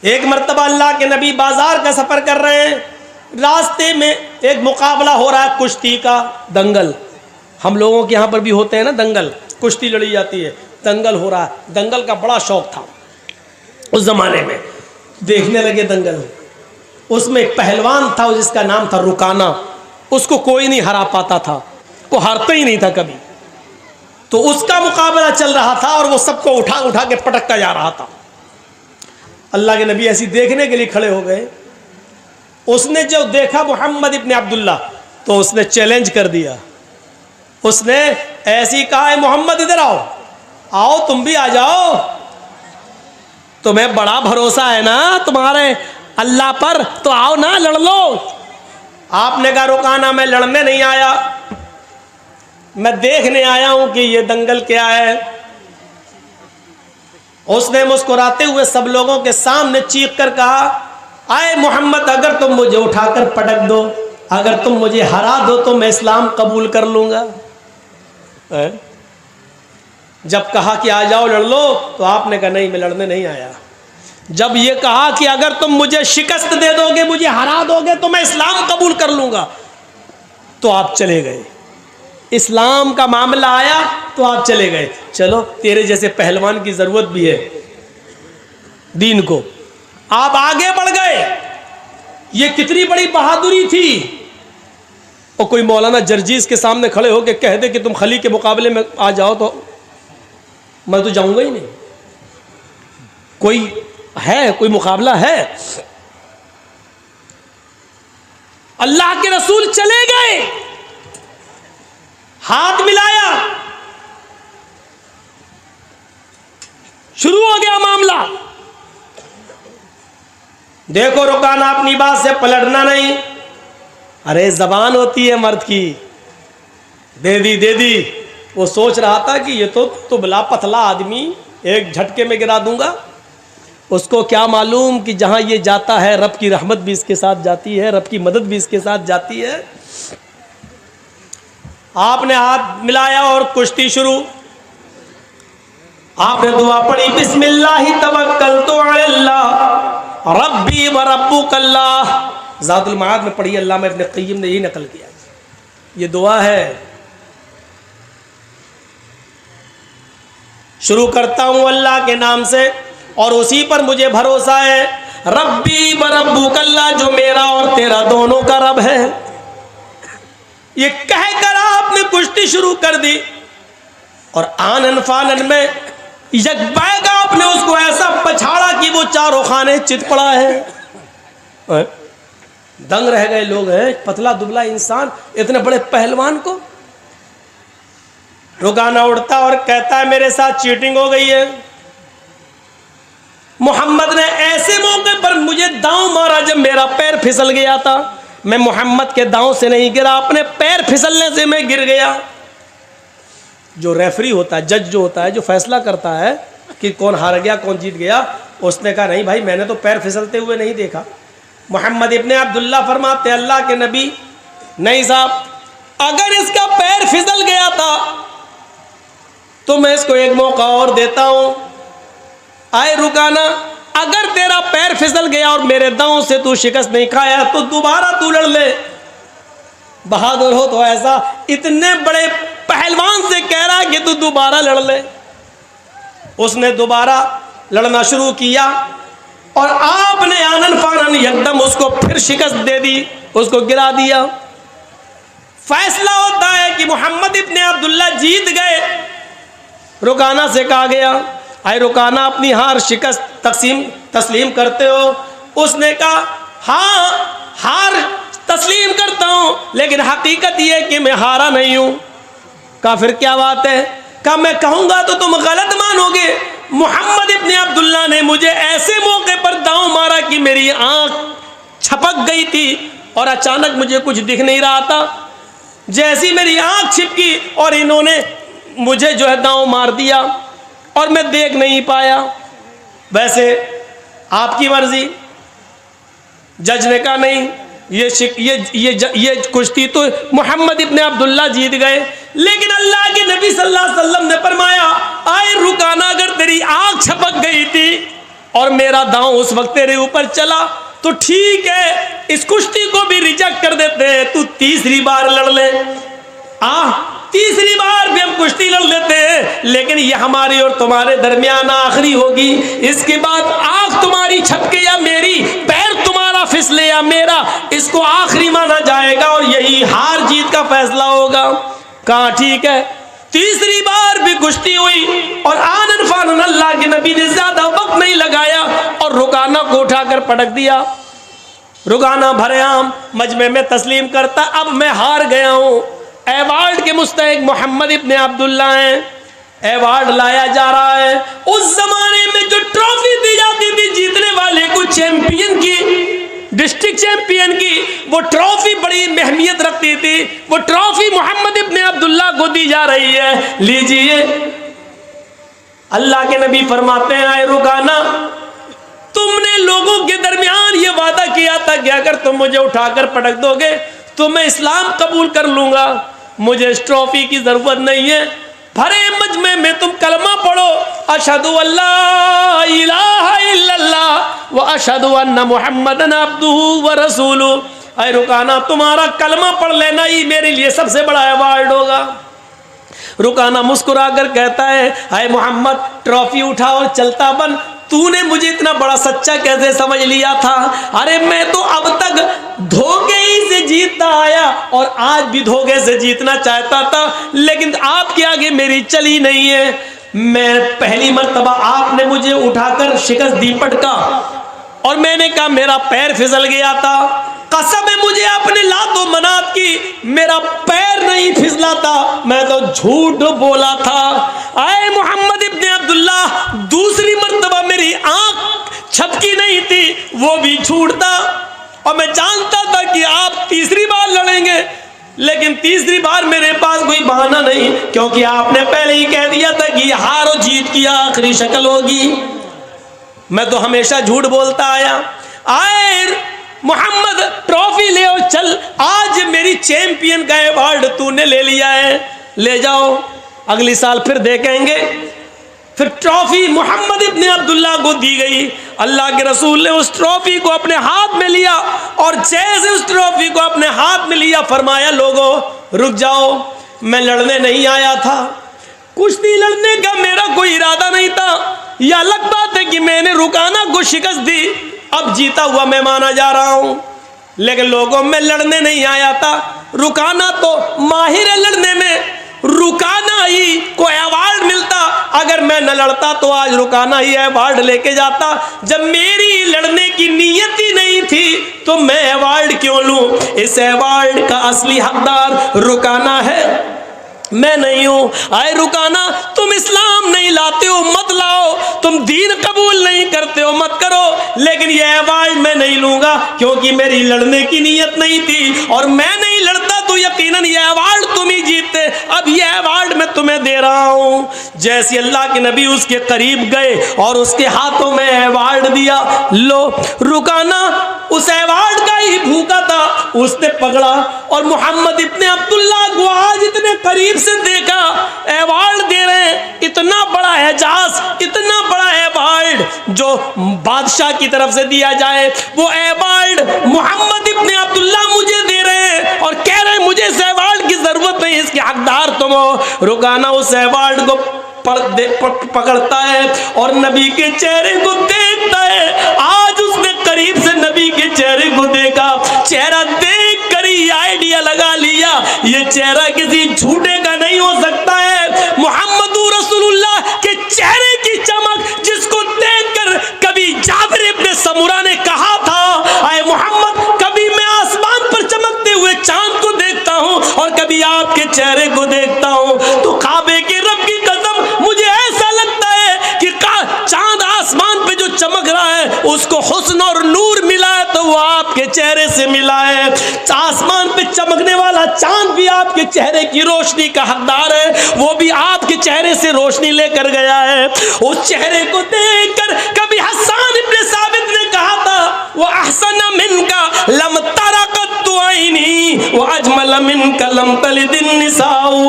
एक मर्तबा अल्लाह के नबी बाजार का सफ़र कर रहे हैं, रास्ते में एक मुकाबला हो रहा है कुश्ती का, दंगल। हम लोगों के यहाँ पर भी होते हैं ना दंगल, कुश्ती लड़ी जाती है, दंगल हो रहा है। दंगल का बड़ा शौक था उस ज़माने में, देखने लगे दंगल। उसमें एक पहलवान था जिसका नाम था रुकाना, उसको कोई नहीं हरा पाता था, वो हारता ही नहीं था कभी। तो उसका मुकाबला चल रहा था और वो सबको उठा उठा के पटकता जा रहा था। अल्लाह के नबी ऐसी देखने के लिए खड़े हो गए। उसने जब देखा मोहम्मद इब्ने अब्दुल्ला, तो उसने चैलेंज कर दिया। उसने ऐसी कहा है, मोहम्मद इधर आओ, आओ तुम भी आ जाओ, तुम्हें बड़ा भरोसा है ना तुम्हारे अल्लाह पर, तो आओ ना लड़ लो। आपने कहा रुकाना, मैं लड़ने नहीं आया, मैं देखने आया हूं कि ये दंगल क्या है। उसने मुस्कुराते हुए सब लोगों के सामने चीख कर कहा, आए मोहम्मद, अगर तुम मुझे उठाकर पटक दो, अगर तुम मुझे हरा दो तो मैं इस्लाम कबूल कर लूंगा। जब कहा कि आ जाओ लड़ लो, तो आपने कहा नहीं, मैं लड़ने नहीं आया। जब ये कहा कि अगर तुम मुझे शिकस्त दे दोगे, मुझे हरा दोगे, तो मैं इस्लाम कबूल कर लूंगा, तो आप चले गए। इस्लाम का मामला आया तो आप चले गए। चलो, तेरे जैसे पहलवान की जरूरत भी है दीन को। आप आगे बढ़ गए। ये कितनी बड़ी बहादुरी थी। और कोई मौलाना जर्जीस के सामने खड़े होकर कह दे कि तुम खली के मुकाबले में आ जाओ, तो मैं तो जाऊंगा ही नहीं। कोई है, कोई मुकाबला है? अल्लाह के रसूल चले गए, हाथ मिलाया, शुरू हो गया मामला। देखो रुकाना, अपनी बात से पलटना नहीं। अरे जबान होती है मर्द की, दे दी दे दी। वो सोच रहा था कि ये तो दुबला पतला आदमी, एक झटके में गिरा दूंगा। उसको क्या मालूम कि जहां ये जाता है रब की रहमत भी इसके साथ जाती है, रब की मदद भी इसके साथ जाती है। आपने हाथ मिलाया और कुश्ती शुरू। आपने दुआ पढ़ी, बिस्मिल्लाहि तवक्कलतु अलल्लाह रब्बी व रब्बुकल्लाह। ज़ादुल माद में पढ़ी, अल्लामा इब्न क़य्यिम ने यही नकल किया। ये दुआ है। शुरू करता हूं अल्लाह के नाम से और उसी पर मुझे भरोसा है। रब्बी व रब्बुकल्लाह, जो मेरा और तेरा दोनों का रब है। ये कहकर आपने कुश्ती शुरू कर दी और आनन फानन में यकबैग आपने उसको ऐसा पछाड़ा कि वो चारों खाने चित पड़ा है। दंग रह गए लोग। हैं पतला दुबला इंसान, इतने बड़े पहलवान को। रुकाना उड़ता और कहता है मेरे साथ चीटिंग हो गई है। मोहम्मद ने ऐसे मौके पर मुझे दांव मारा जब मेरा पैर फिसल गया था। मैं मोहम्मद के दांव से नहीं गिरा, अपने पैर फिसलने से मैं गिर गया। जो रेफरी होता है, जज जो होता है, जो फैसला करता है कि कौन हार गया कौन जीत गया, उसने कहा नहीं भाई, मैंने तो पैर फिसलते हुए नहीं देखा। मोहम्मद इब्ने अब्दुल्ला फरमाते अल्लाह के नबी, नहीं साहब, अगर इसका पैर फिसल गया था तो मैं इसको एक मौका और देता हूं। आए रुकाना, अगर तेरा पैर फिसल गया और मेरे दांव से तू शिकस्त नहीं खाया तो दोबारा तू लड़ ले। बहादुर हो तो ऐसा, इतने बड़े पहलवान से कह रहा है कि तू दोबारा लड़ ले। उसने दोबारा लड़ना शुरू किया और आपने आनन फानन एकदम उसको फिर शिकस्त दे दी, उसको गिरा दिया। फैसला होता है कि मोहम्मद इब्ने अब्दुल्ला जीत गए। रुकाना से कहा गया, आए रुकाना, अपनी हार शिकस्त तस्लीम करते हो? उसने कहा हाँ, हार तस्लीम करता हूं, लेकिन हकीकत यह कि मैं हारा नहीं हूं। कहा फिर क्या बात है? कहा मैं कहूंगा तो तुम गलत मानोगे। मोहम्मद इब्ने अब्दुल्ला ने मुझे ऐसे मौके पर दांव मारा कि मेरी आंख छपक गई थी और अचानक मुझे कुछ दिख नहीं रहा था। जैसी मेरी आंख छिपकी और इन्होंने मुझे जो है दांव मार दिया और मैं देख नहीं पाया। वैसे आपकी मर्जी। जज ने कहा नहीं, ये कुश्ती तो मोहम्मद इब्ने अब्दुल्ला जीत गए। लेकिन अल्लाह के नबी सल्लल्लाहु अलैहि वसल्लम ने फरमाया, आए रुकाना, अगर तेरी आंख छपक गई थी और मेरा दांव उस वक्त तेरे ऊपर चला तो ठीक है, इस कुश्ती को भी रिजेक्ट कर देते हैं, तू तीसरी बार लड़ ले। तीसरी बार भी हम कुश्ती लड़ लेते हैं, लेकिन ये हमारी और तुम्हारे दरमियान आखिरी होगी। इसके बाद आंख तुम्हारी छपके या मेरी, पैर तुम्हारा फिसले या मेरा, इसको आखिरी माना जाएगा और यही हार जीत का फैसला होगा। कहा ठीक है। तीसरी बार भी कुश्ती हुई और आनन फानन अल्लाह के नबी ने ज्यादा वक्त नहीं लगाया और रुकाना को उठाकर पटक दिया। रुकाना भरेआम मजमे में तस्लीम करता, अब मैं हार गया हूं। अवार्ड के मुस्तहिक मोहम्मद इब्ने अब्दुल्ला हैं। अवार्ड लाया जा रहा है। उस जमाने में जो ट्रॉफी दी जाती थी जीतने वाले को, चैंपियन की, डिस्ट्रिक्ट चैंपियन की, वो ट्रॉफी बड़ी अहमियत रखती थी। वो ट्रॉफी मोहम्मद इब्ने अब्दुल्ला को दी जा रही है, लीजिए। अल्लाह के नबी फरमाते हैं, आए रुकाना, तुमने लोगों के दरमियान ये वादा किया था कि अगर तुम मुझे उठाकर पटक दोगे तो मैं इस्लाम कबूल कर लूंगा, मुझे इस ट्रॉफी की जरूरत नहीं है। भरे मजमे में तुम कलमा पढ़ो, अशहदु अल्ला इलाहा इल्लल्लाह व अशहदु अन्ना मुहम्मदन अब्दुहु व रसूलुहु। अरे रुकाना, तुम्हारा कलमा पढ़ लेना ही मेरे लिए सबसे बड़ा अवार्ड होगा। रुकाना मुस्कुराकर कहता है, हाय मोहम्मद, ट्रॉफी उठा और चलता बन। तूने मुझे इतना बड़ा सच्चा कैसे समझ लिया था? अरे मैं तो अब तक धोखे ही से जीतता आया और आज भी धोखे से जीतना चाहता था, लेकिन आपके आगे मेरी चली नहीं है। मैं पहली मर्तबा आपने मुझे उठाकर शिकस्त दी, पटका, और मैंने कहा मेरा पैर फिसल गया था। कसम है मुझे अपने लातो मनात की, मेरा पैर नहीं फिसला था, मैं तो झूठ बोला था। आए मोहम्मद इब्ने अब्दुल्ला, दूसरी मर्तबा मेरी आंख छपकी नहीं थी, वो भी झूठ था, और मैं जानता था कि आप तीसरी बार लड़ेंगे, लेकिन तीसरी बार मेरे पास कोई बहाना नहीं, क्योंकि आपने पहले ही कह दिया था कि हार और जीत की आखिरी शक्ल होगी। मैं तो हमेशा झूठ बोलता आया। आए मोहम्मद, ट्रॉफी ले और चल, आज मेरी चैंपियन का अवार्ड तूने ले लिया है, ले जाओ, अगली साल फिर देखेंगे। फिर ट्रॉफी मोहम्मद इब्ने अब्दुल्ला को दी गई। अल्लाह के रसूल ने उस ट्रॉफी को अपने हाथ में लिया और जैसे उस ट्रॉफी को अपने हाथ में लिया, फरमाया लोगों रुक जाओ, मैं लड़ने नहीं आया था, कुश्ती लड़ने का मेरा कोई इरादा नहीं था। यह अलग बात है कि मैंने रुकाना को शिकस्त दी, अब जीता हुआ मैं माना जा रहा हूं, लेकिन लोगों में लड़ने नहीं आया था। रुकाना तो माहिर है लड़ने में, रुकाना ही को अवार्ड मिलता। अगर मैं न लड़ता तो आज रुकाना ही अवार्ड लेके जाता। जब मेरी लड़ने की नीयत ही नहीं थी तो मैं अवार्ड क्यों लूं? इस अवार्ड का असली हकदार रुकाना है, मैं नहीं हूं। आए रुकाना, तुम इस्लाम नहीं लाते हो मत लाओ, तुम दीन कबूल नहीं करते हो मत करो, लेकिन यह अवार्ड मैं नहीं लूंगा, क्योंकि मेरी लड़ने की नीयत नहीं थी, और मैं नहीं लड़ता तो यकीनन यह अवार्ड तुम ही जीतते। अब यह अवार्ड मैं तुम्हें दे रहा हूं। जैसे अल्लाह के नबी उसके करीब गए और उसके हाथों में अवार्ड दिया, लो। रुकाना उस अवार्ड का ही भूखा था, उसने पकड़ा और मोहम्मद इब्ने अब्दुल्ला को आज इतने करीब से देखा, अवार्ड दे रहे हैं, इतना बड़ा एजाज, इतना बड़ा अवार्ड जो बादशाह की तरफ से दिया जाए, वो अवार्ड मोहम्मद इब्ने अब्दुल्ला मुझे दे रहे हैं और कह रहे हैं मुझे इस अवार्ड की जरूरत नहीं, इसके हकदार तुम हो। रुकाना उस अवार्ड को पकड़ता है और नबी के चेहरे को देखता है। आज उसने करीब से नबी के चेहरे को देखा, चेहरा देख कर ही आइडिया लगा लिया ये चेहरा किसी झूठे का नहीं हो सकता है। मुहम्मदुर रसूलुल्लाह के चेहरे की चमक जिसको देखकर कभी जाबिर इब्ने समुरा ने कहा था, आए मोहम्मद, कभी मैं आसमान पर चमकते हुए चांद को देखता हूं और कभी आपके चेहरे को देखता हूं, तो काबे के रब की कसम मुझे ऐसा लगता है कि चांद आसमान पे जो चमक रहा है उसको हुस्न और नूर मिला है तो वो आपके चेहरे से मिला है। आसमान पे चमकने वाला चांद भी आपके चेहरे की रोशनी का हकदार है, वो भी आपके चेहरे से रोशनी लेकर गया है। उस चेहरे को देखकर कभी हसन इब्ने साबित ने कहा था, वो अहसन मिनका लम तरकत आईनी व अजमल मिनका लम तलिदिन निसाउ।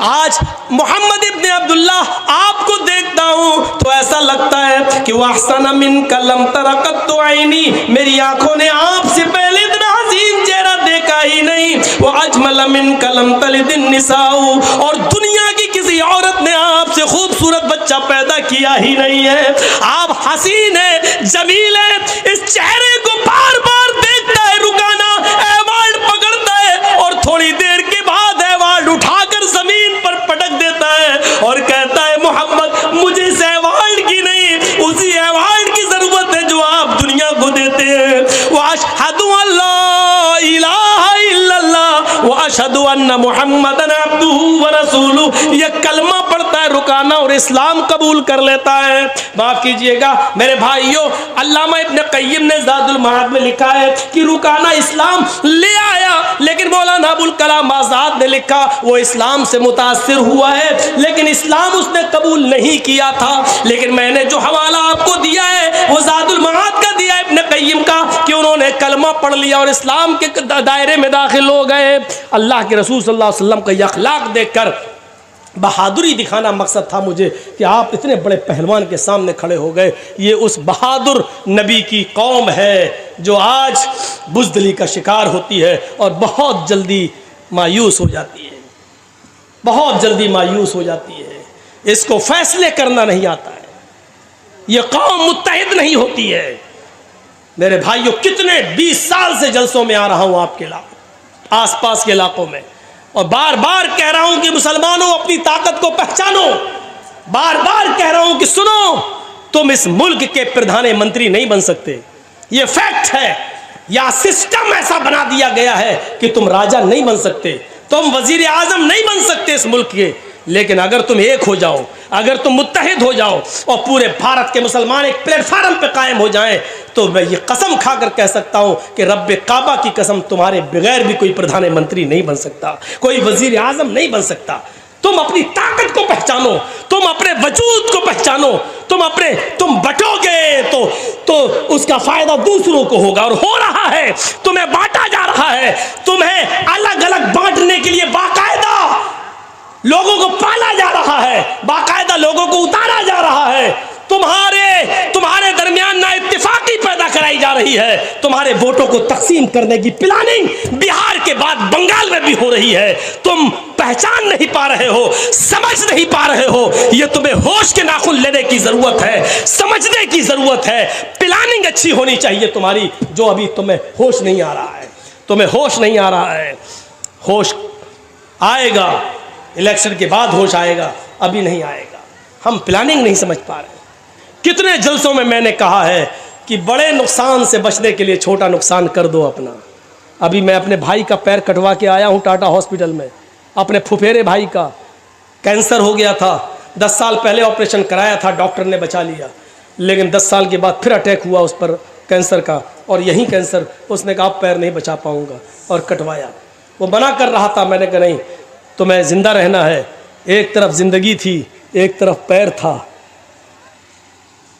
आज मोहम्मद इब्न अब्दुल्लाह आपको देखता हूँ तो ऐसा लगता है कि वहसन मिन कलम तरकत तो आईनी, मेरी आंखों ने आपसे पहले इतना हसीन चेहरा देखा ही नहीं। वो अजमल मिन कलम तलिदिन निसाऊ, और दुनिया की किसी औरत ने आपसे खूबसूरत बच्चा पैदा किया ही नहीं है। आप हसीन है, जमील है, इस चेहरे को बार बार देखता है रुकाना, एवार्ड पकड़ता है और थोड़ी देर के बाद एवार्ड उठाकर जमीन पर पटक देता है और कहता है मोहम्मद मुझे इस एवार्ड की नहीं, उसी एवार्ड की जरूरत है जो आप दुनिया को देते हैं। वो अशहदु अल्ला इलाहा इल्लल्लाह व अशहदु अन्ना मुहम्मदन अब्दुहु व रसूलुहु, ये कलमा पढ़ता है रुकाना और इस्लाम कबूल कर लेता है। माफ कीजिएगा मेरे भाइयों, अल्लामा इब्न क़य्यिम ने ज़ादुल मआद में लिखा है कि रुकाना इस्लाम ले आया, लेकिन मौलाना अबुल कलाम आज़ाद ने लिखा वो इस्लाम से मुतासिर हुआ है लेकिन इस्लाम उसने कबूल नहीं किया था। लेकिन मैंने जो हवाला आपको दिया है वो ज़ादुल मआद का दिया इब्न क़य्यिम का कि उन्होंने कलमा पढ़ लिया और इस्लाम के दायरे में दाखिल हो गए। अल्लाह के रसूल सल्लल्लाहु अलैहि वसल्लम का ये अखलाक देखकर बहादुरी दिखाना मकसद था मुझे कि आप इतने बड़े पहलवान के सामने खड़े हो गए। ये उस बहादुर नबी की कौम है जो आज बुज़दिली का शिकार होती है और बहुत जल्दी मायूस हो जाती है, बहुत जल्दी मायूस हो जाती है। इसको फैसले करना नहीं आता है, ये कौम मुत्तहिद नहीं होती है। मेरे भाइयों, कितने 20 साल से जलसों में आ रहा हूँ आपके आसपास के इलाकों में और बार बार कह रहा हूं कि मुसलमानों अपनी ताकत को पहचानो, बार बार कह रहा हूं कि सुनो, तुम इस मुल्क के प्रधानमंत्री नहीं बन सकते, ये फैक्ट है। या सिस्टम ऐसा बना दिया गया है कि तुम राजा नहीं बन सकते, तुम वजीर आजम नहीं बन सकते इस मुल्क के। लेकिन अगर तुम एक हो जाओ, अगर तुम मुत्तहिद हो जाओ और पूरे भारत के मुसलमान एक प्लेटफार्म पे कायम हो जाएं, तो मैं ये कसम खाकर कह सकता हूं कि रब्बे काबा की कसम तुम्हारे बगैर भी कोई प्रधानमंत्री नहीं बन सकता, कोई वजीर आजम नहीं बन सकता। तुम अपनी ताकत को पहचानो, तुम अपने वजूद को पहचानो, तुम बटोगे तो उसका फायदा दूसरों को होगा और हो रहा है। तुम्हें बांटा जा रहा है, तुम्हें अलग अलग बांटने के लिए बाकायदा लोगों को पाला जा रहा है, बाकायदा लोगों को उतारा जा रहा है। तुम्हारे दरमियान ना इत्तेफाकी पैदा कराई जा रही है, तुम्हारे वोटों को तकसीम करने की प्लानिंग बिहार के बाद बंगाल में भी हो रही है। तुम पहचान नहीं पा रहे हो, समझ नहीं पा रहे हो, ये तुम्हें होश के नाखून लेने की जरूरत है, समझने की जरूरत है। प्लानिंग अच्छी होनी चाहिए तुम्हारी, जो अभी तुम्हें होश नहीं आ रहा है, तुम्हें होश नहीं आ रहा है। होश आएगा, इलेक्शन के बाद होश आएगा, अभी नहीं आएगा। हम प्लानिंग नहीं समझ पा रहे। कितने जलसों में मैंने कहा है कि बड़े नुकसान से बचने के लिए छोटा नुकसान कर दो अपना। अभी मैं अपने भाई का पैर कटवा के आया हूँ टाटा हॉस्पिटल में, अपने फुफेरे भाई का कैंसर हो गया था, 10 साल पहले ऑपरेशन कराया था, डॉक्टर ने बचा लिया, लेकिन 10 साल के बाद फिर अटैक हुआ उस पर कैंसर का, और यही कैंसर, उसने कहा पैर नहीं बचा पाऊँगा और कटवाया। वो मना कर रहा था, मैंने कहा नहीं तुम्हें ज़िंदा रहना है, एक तरफ ज़िंदगी थी एक तरफ पैर था।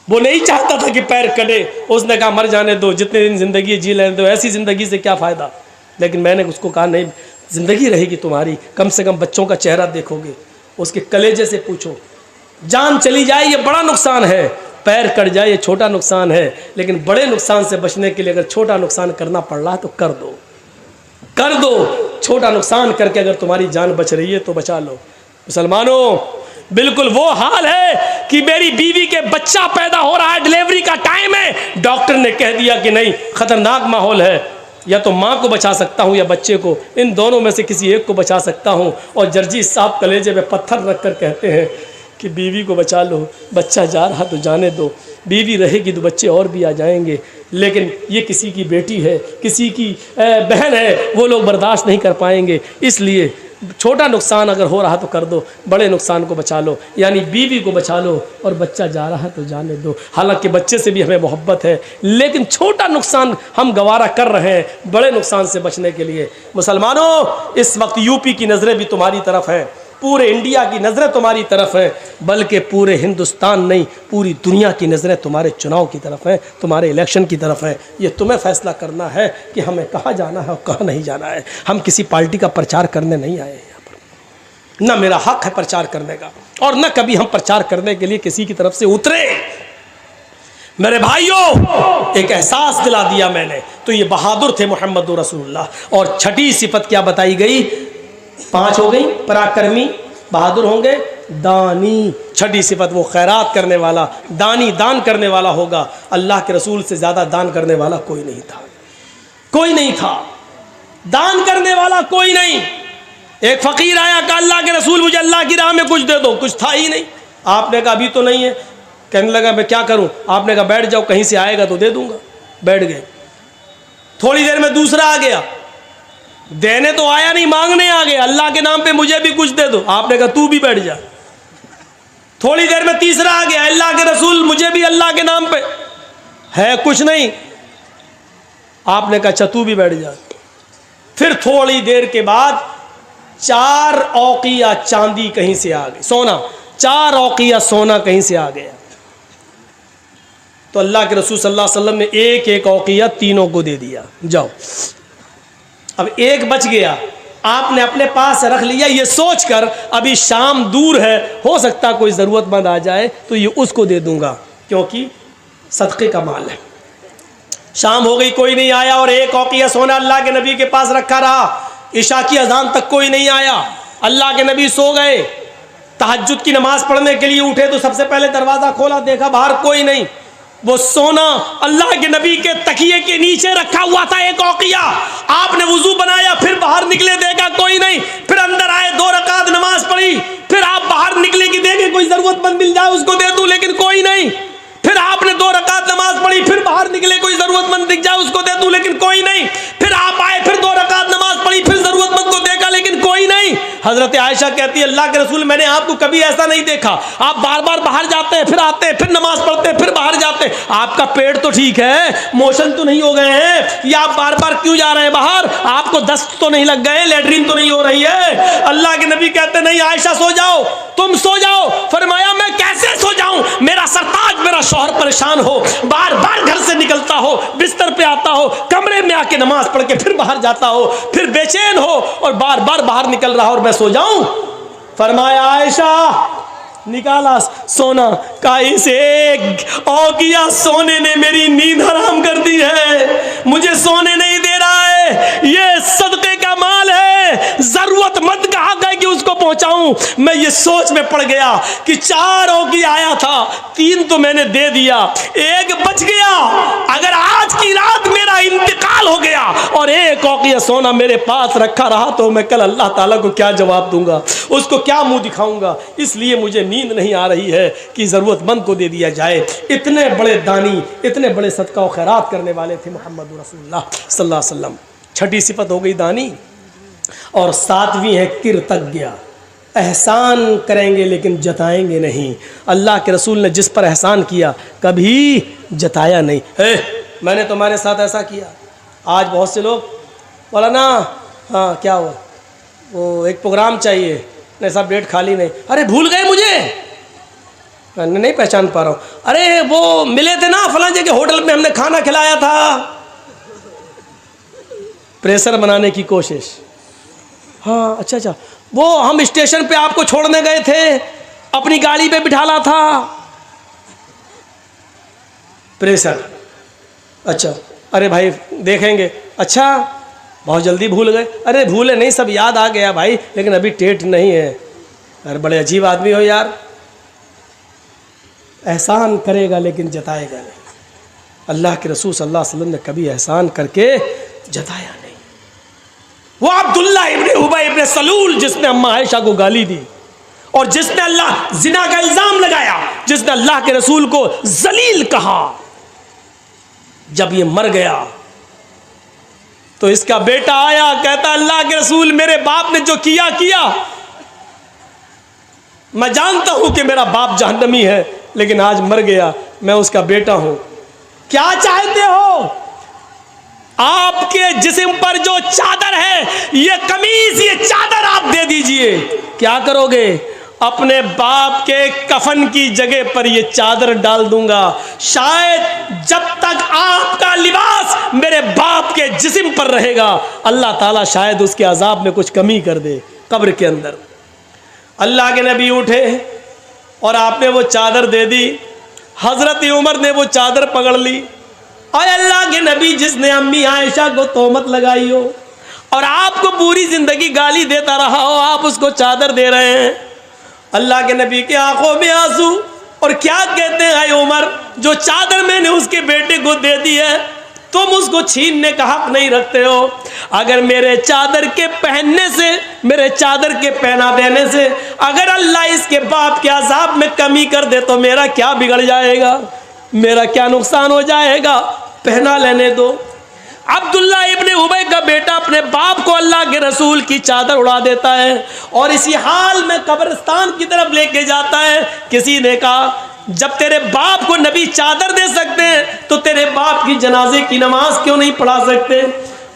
वो नहीं चाहता था कि पैर कटे, उसने कहा मर जाने दो, जितने दिन ज़िंदगी जी लेने दो, ऐसी ज़िंदगी से क्या फ़ायदा। लेकिन मैंने उसको कहा नहीं, ज़िंदगी रहेगी तुम्हारी, कम से कम बच्चों का चेहरा देखोगे, उसके कलेजे से पूछो। जान चली जाए ये बड़ा नुकसान है, पैर कट जाए ये छोटा नुकसान है, लेकिन बड़े नुकसान से बचने के लिए अगर छोटा नुकसान करना पड़ रहा है तो कर दो, कर दो। छोटा नुकसान करके अगर तुम्हारी जान बच रही है तो बचा लो। मुसलमानों, बिल्कुल वो हाल है कि मेरी बीवी के बच्चा पैदा हो रहा है, डिलीवरी का टाइम है, डॉक्टर ने कह दिया कि नहीं खतरनाक माहौल है, या तो माँ को बचा सकता हूँ या बच्चे को, इन दोनों में से किसी एक को बचा सकता हूँ। और जर्जी साहब कलेजे में पत्थर रख कर कहते हैं कि बीवी को बचा लो, बच्चा जा रहा तो जाने दो, बीवी रहेगी तो बच्चे और भी आ जाएंगे। लेकिन ये किसी की बेटी है, किसी की बहन है, वो लोग बर्दाश्त नहीं कर पाएंगे। इसलिए छोटा नुकसान अगर हो रहा तो कर दो, बड़े नुकसान को बचा लो, यानी बीवी को बचा लो और बच्चा जा रहा है तो जाने दो। हालांकि बच्चे से भी हमें मोहब्बत है, लेकिन छोटा नुकसान हम गवारा कर रहे हैं बड़े नुकसान से बचने के लिए। मुसलमानों, इस वक्त यूपी की नज़रें भी तुम्हारी तरफ हैं, पूरे इंडिया की नज़रें तुम्हारी तरफ हैं, बल्कि पूरे हिंदुस्तान नहीं पूरी दुनिया की नज़रें तुम्हारे चुनाव की तरफ हैं, तुम्हारे इलेक्शन की तरफ हैं। ये तुम्हें फैसला करना है कि हमें कहाँ जाना है और कहाँ नहीं जाना है। हम किसी पार्टी का प्रचार करने नहीं आए हैं यहाँ पर। न मेरा हक है प्रचार करने का, और न कभी हम प्रचार करने के लिए किसी की तरफ से उतरे। मेरे भाइयों, एक एहसास दिला दिया मैंने, तो ये बहादुर थे मोहम्मद रसूलुल्लाह। और छठी सिफत क्या बताई गई? 5 हो गई, पराक्रमी, बहादुर होंगे, दानी। छठी सिफत वो खैरात करने वाला, दानी, दान करने वाला होगा। अल्लाह के रसूल से ज़्यादा दान करने वाला कोई नहीं था, कोई नहीं था, दान करने वाला कोई नहीं। एक फ़कीर आया, कहा अल्लाह के रसूल मुझे अल्लाह की राह में कुछ दे दो। कुछ था ही नहीं। आपने कहा अभी तो नहीं है। कहने लगा मैं क्या करूं? आपने कहा बैठ जाओ, कहीं से आएगा तो दे दूंगा। बैठ गए। थोड़ी देर में दूसरा आ गया, देने तो आया नहीं, मांगने आ गया, अल्लाह के नाम पे मुझे भी कुछ दे दो। आपने कहा तू भी बैठ जा। थोड़ी देर में तीसरा आ गया, अल्लाह के रसूल मुझे भी अल्लाह के नाम पे है कुछ नहीं। आपने कहा अच्छा तू भी बैठ जा। फिर थोड़ी देर के बाद 4 औकिया चांदी कहीं से आ गई, सोना, 4 औकिया सोना कहीं से आ गया। तो अल्लाह के रसूल सल्लल्लाहु अलैहि वसल्लम ने एक एक औकिया तीनों को दे दिया, जाओ। अब एक बच गया, आपने अपने पास रख लिया, ये सोचकर अभी शाम दूर है, हो सकता कोई ज़रूरतमंद आ जाए तो ये उसको दे दूंगा, क्योंकि सदक़े का माल है। शाम हो गई, कोई नहीं आया, और एक औकिया सोना अल्लाह के नबी के पास रखा रहा। इशा की अजान तक कोई नहीं आया। अल्लाह के नबी सो गए। तहज्जुद की नमाज पढ़ने के लिए उठे तो सबसे पहले दरवाज़ा खोला, देखा बाहर कोई नहीं। वो सोना अल्लाह के नबी के तकिए के नीचे रखा हुआ था, एक औकिया। आपने वुजू बनाया, फिर बाहर निकले, देखा कोई नहीं। फिर अंदर आए, 2 रकात नमाज पढ़ी। फिर आप बाहर निकले कि देखे कोई ज़रूरतमंद मिल जाए उसको दे दूं, लेकिन कोई नहीं। फिर आपने 2 रकात नमाज पढ़ी, फिर बाहर निकले, कोई ज़रूरतमंद दिख जाए उसको दे दूं, लेकिन कोई नहीं। फिर आप आए, फिर 2 रकात नमाज पढ़ी, फिर ज़रूरतमंद को देखा, लेकिन कोई नहीं। हज़रत आयशा कहती है अल्लाह के रसूल मैंने आपको कभी ऐसा नहीं देखा, आप बार बार बाहर जाते हैं, फिर आते हैं, फिर नमाज पढ़ते हैं, फिर बाहर जाते हैं। आपका पेट तो ठीक है, मोशन तो नहीं हो गए हैं, या आप बार बार क्यों जा रहे हैं बाहर? आपको दस्त तो नहीं लग गए, लेटरिन तो नहीं हो रही है? अल्लाह के नबी कहते नहीं आयशा सो जाओ, तुम सो जाओ। फरमाया मैं कैसे सो जाऊं? मेरा सरताज, मेरा शौहर परेशान हो, बार बार घर से निकलता हो, बिस्तर पे आता हो, कमरे में आके नमाज पढ़ के फिर बाहर जाता हो, फिर बेचैन हो और बार बार बाहर निकल रहा हो, और मैं सो जाऊं? फरमाया आयशा निकाला सोना, का इस एक औकिया सोने ने मेरी नींद हराम कर दी है, मुझे सोने नहीं दे रहा है, ये सदक़े का माल है, जरूरतमंद का हक है कि उसको पहुंचाऊं। मैं ये सोच में पड़ गया कि 4 औकिया आया था, 3 तो मैंने दे दिया, 1 बच गया। अगर आज की रात मेरा इंतकाल हो गया और 1 औकिया सोना मेरे पास रखा रहा तो मैं कल अल्लाह ताला को क्या जवाब दूंगा, उसको क्या मुंह दिखाऊंगा? इसलिए मुझे नींद नहीं आ रही है कि ज़रूरतमंद को दे दिया जाए। इतने बड़े दानी, इतने बड़े सदका और खैरात करने वाले थे मोहम्मद रसूलुल्लाह सल्लल्लाहु अलैहि वसल्लम। छठी सिफत हो गई दानी, और 7वीं है कृतज्ञ। एहसान करेंगे लेकिन जताएंगे नहीं। अल्लाह के रसूल ने जिस पर एहसान किया कभी जताया नहीं। मैंने तुम्हारे साथ ऐसा किया। आज बहुत से लोग बोला ना, हाँ क्या हुआ, वो एक प्रोग्राम चाहिए, नहीं साहब डेट खाली नहीं, अरे भूल गए मुझे, मैं नहीं पहचान पा रहा हूँ, अरे वो मिले थे ना फलां जगह होटल में, हमने खाना खिलाया था। प्रेशर बनाने की कोशिश। हाँ अच्छा अच्छा, वो हम स्टेशन पे आपको छोड़ने गए थे, अपनी गाड़ी पे बिठाला था। प्रेशर। अच्छा, अरे भाई देखेंगे, अच्छा बहुत जल्दी भूल गए, अरे भूले नहीं, सब याद आ गया भाई, लेकिन अभी डेट नहीं है। अरे बड़े अजीब आदमी हो यार, एहसान करेगा लेकिन जताएगा नहीं। अल्लाह के रसूल सल्लल्लाहु अलैहि वसल्लम ने कभी एहसान करके जताया नहीं। वो अब्दुल्ला इब्ने उबई इब्ने सलूल जिसने अम्मा आयशा को गाली दी, और जिसने अल्लाह जिना का इल्जाम लगाया, जिसने अल्लाह के रसूल को जलील कहा, जब ये मर गया तो इसका बेटा आया, कहता अल्लाह के रसूल मेरे बाप ने जो किया किया, मैं जानता हूं कि मेरा बाप जहन्नमी है, लेकिन आज मर गया, मैं उसका बेटा हूं, क्या चाहते हो? आपके जिस्म पर जो चादर है, ये कमीज, ये चादर आप दे दीजिए। क्या करोगे? अपने बाप के कफन की जगह पर ये चादर डाल दूंगा। शायद जब तक आपका लिबास मेरे बाप के जिस्म पर रहेगा, अल्लाह ताला शायद उसके अजाब में कुछ कमी कर दे कब्र के अंदर। अल्लाह के नबी उठे और आपने वो चादर दे दी। हजरत उमर ने वो चादर पकड़ ली। और अल्लाह के नबी जिसने अम्मी आयशा को तोहमत लगाई हो और आपको पूरी जिंदगी गाली देता रहा हो, आप उसको चादर दे रहे हैं। अल्लाह के नबी के आंखों में आंसू। और क्या कहते हैं उमर, जो चादर मैंने उसके बेटे को दे दी है तुम उसको छीनने का हक नहीं रखते हो। अगर मेरे चादर के पहनने से, मेरे चादर के पहना देने से अगर अल्लाह इसके बाप के अजाब में कमी कर दे तो मेरा क्या बिगड़ जाएगा, मेरा क्या नुकसान हो जाएगा, पहना लेने दो। अब्दुल्ला इब्ने उबय का बेटा अपने बाप को अल्लाह के रसूल की चादर उड़ा देता है और इसी हाल में कब्रिस्तान की तरफ लेके जाता है। किसी ने कहा जब तेरे बाप को नबी चादर दे सकते हैं तो तेरे बाप की जनाजे की नमाज क्यों नहीं पढ़ा सकते।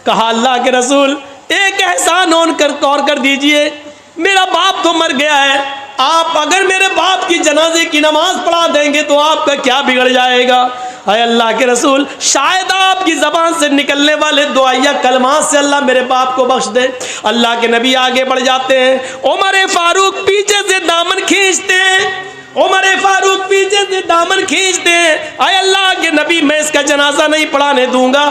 कहा अल्लाह के रसूल एक एहसान और कर दीजिए, मेरा बाप तो मर गया है, आप अगर मेरे बाप की जनाजे की नमाज पढ़ा देंगे तो आपका क्या बिगड़ जाएगा। हाय अल्लाह के रसूल, शायद आपकी ज़बान से निकलने वाले दुआया कलमात से अल्लाह मेरे बाप को बख्श दे। अल्लाह के नबी आगे बढ़ जाते हैं। उमर फारूक पीछे से दामन खींचते हैं, उमर फारूक पीछे से दामन खींचते हैं। हाय अल्लाह के नबी, मैं इसका जनाजा नहीं पढ़ाने दूंगा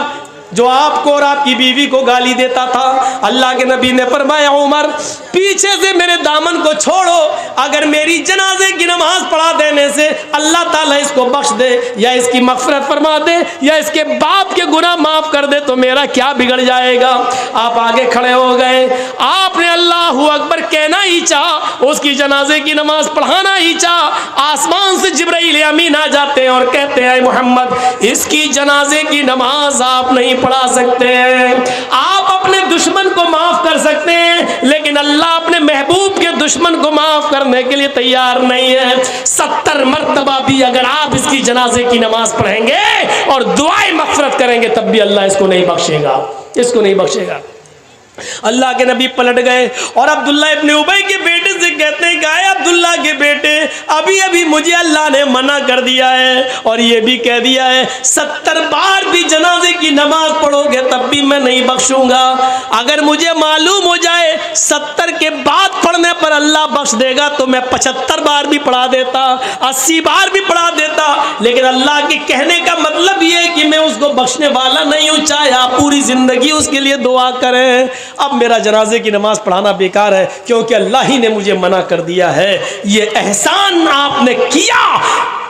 जो आपको और आपकी बीवी को गाली देता था। अल्लाह के नबी ने फरमाया उमर पीछे से मेरे दामन को छोड़ो, अगर मेरी जनाजे की नमाज पढ़ा देने से अल्लाह ताला इसको बख्श दे या इसकी मगफरत फरमा दे या इसके बाप के गुनाह माफ कर दे तो मेरा क्या बिगड़ जाएगा। आप आगे खड़े हो गए, आपने अल्लाहू अकबर कहना ही चाहा, उसकी जनाजे की नमाज पढ़ाना ही चाहा। आसमान से जिब्राइल अमीन आ जाते हैं और कहते हैं मोहम्मद इसकी जनाजे की नमाज आप नहीं पढ़ा सकते हैं। आप अपने दुश्मन को माफ कर सकते हैं लेकिन अल्लाह अपने महबूब के दुश्मन को माफ करने के लिए तैयार नहीं है। 70 मर्तबा भी अगर आप इसकी जनाजे की नमाज पढ़ेंगे और दुआएं मगफिरत करेंगे तब भी अल्लाह इसको नहीं बख्शेगा, इसको नहीं बख्शेगा। अल्लाह के नबी पलट गए और अब्दुल्ला इब्ने उबय के बेटे से कहते हैं कि अब्दुल्ला के बेटे अभी अभी मुझे अल्लाह ने मना कर दिया है और ये भी कह दिया है 70 बार भी जनाजे की नमाज पढ़ोगे तब भी मैं नहीं बख्शूंगा। अगर मुझे मालूम हो जाए 70 के बाद पढ़ने पर अल्लाह बख्श देगा तो मैं 75 बार भी पढ़ा देता, 80 बार भी पढ़ा देता, लेकिन अल्लाह के कहने का मतलब ये है कि मैं उसको बख्शने वाला नहीं हूँ, चाहे आप पूरी जिंदगी उसके लिए दुआ करें। अब मेरा जनाजे की नमाज पढ़ाना बेकार है क्योंकि अल्लाह ही ने मुझे मना कर दिया है। ये एहसान आपने किया,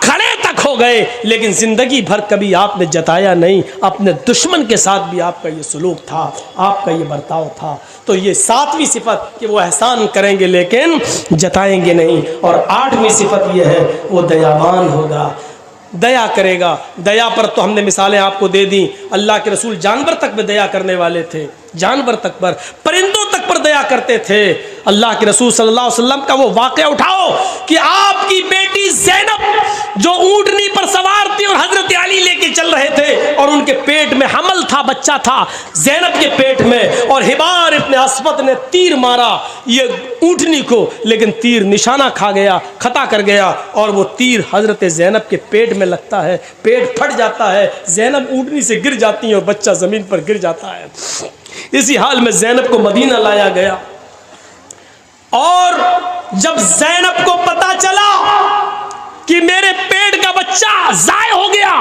खड़े तक हो गए लेकिन जिंदगी भर कभी आपने जताया नहीं। अपने दुश्मन के साथ भी आपका ये सलूक था, आपका ये बर्ताव था। तो ये 7वीं सिफत कि वो एहसान करेंगे लेकिन जताएंगे नहीं। और 8वीं सिफत ये है वो दयावान होगा, दया करेगा। दया पर तो हमने मिसालें आपको दे दी। अल्लाह के रसूल जानवर तक में दया करने वाले थे, जानवर तक पर, परिंदों तक पर दया करते थे। अल्लाह के रसूल सल्लल्लाहु अलैहि वसल्लम का वो वाक़या उठाओ कि आपकी बेटी ज़ैनब जो ऊँटनी पर सवार थी और हजरत अली लेके चल रहे थे और उनके पेट में हमल था, बच्चा था ज़ैनब के पेट में, और हिबार इब्ने अस्वद ने तीर मारा ये ऊँटनी को, लेकिन तीर निशाना खा गया, खता कर गया और वो तीर हजरत ज़ैनब के पेट में लगता है, पेट फट जाता है, ज़ैनब ऊँटनी से गिर जाती है और बच्चा ज़मीन पर गिर जाता है। इसी हाल में ज़ैनब को मदीना लाया गया और जब ज़ैनब को पता चला कि मेरे पेट का बच्चा ज़ाय हो गया,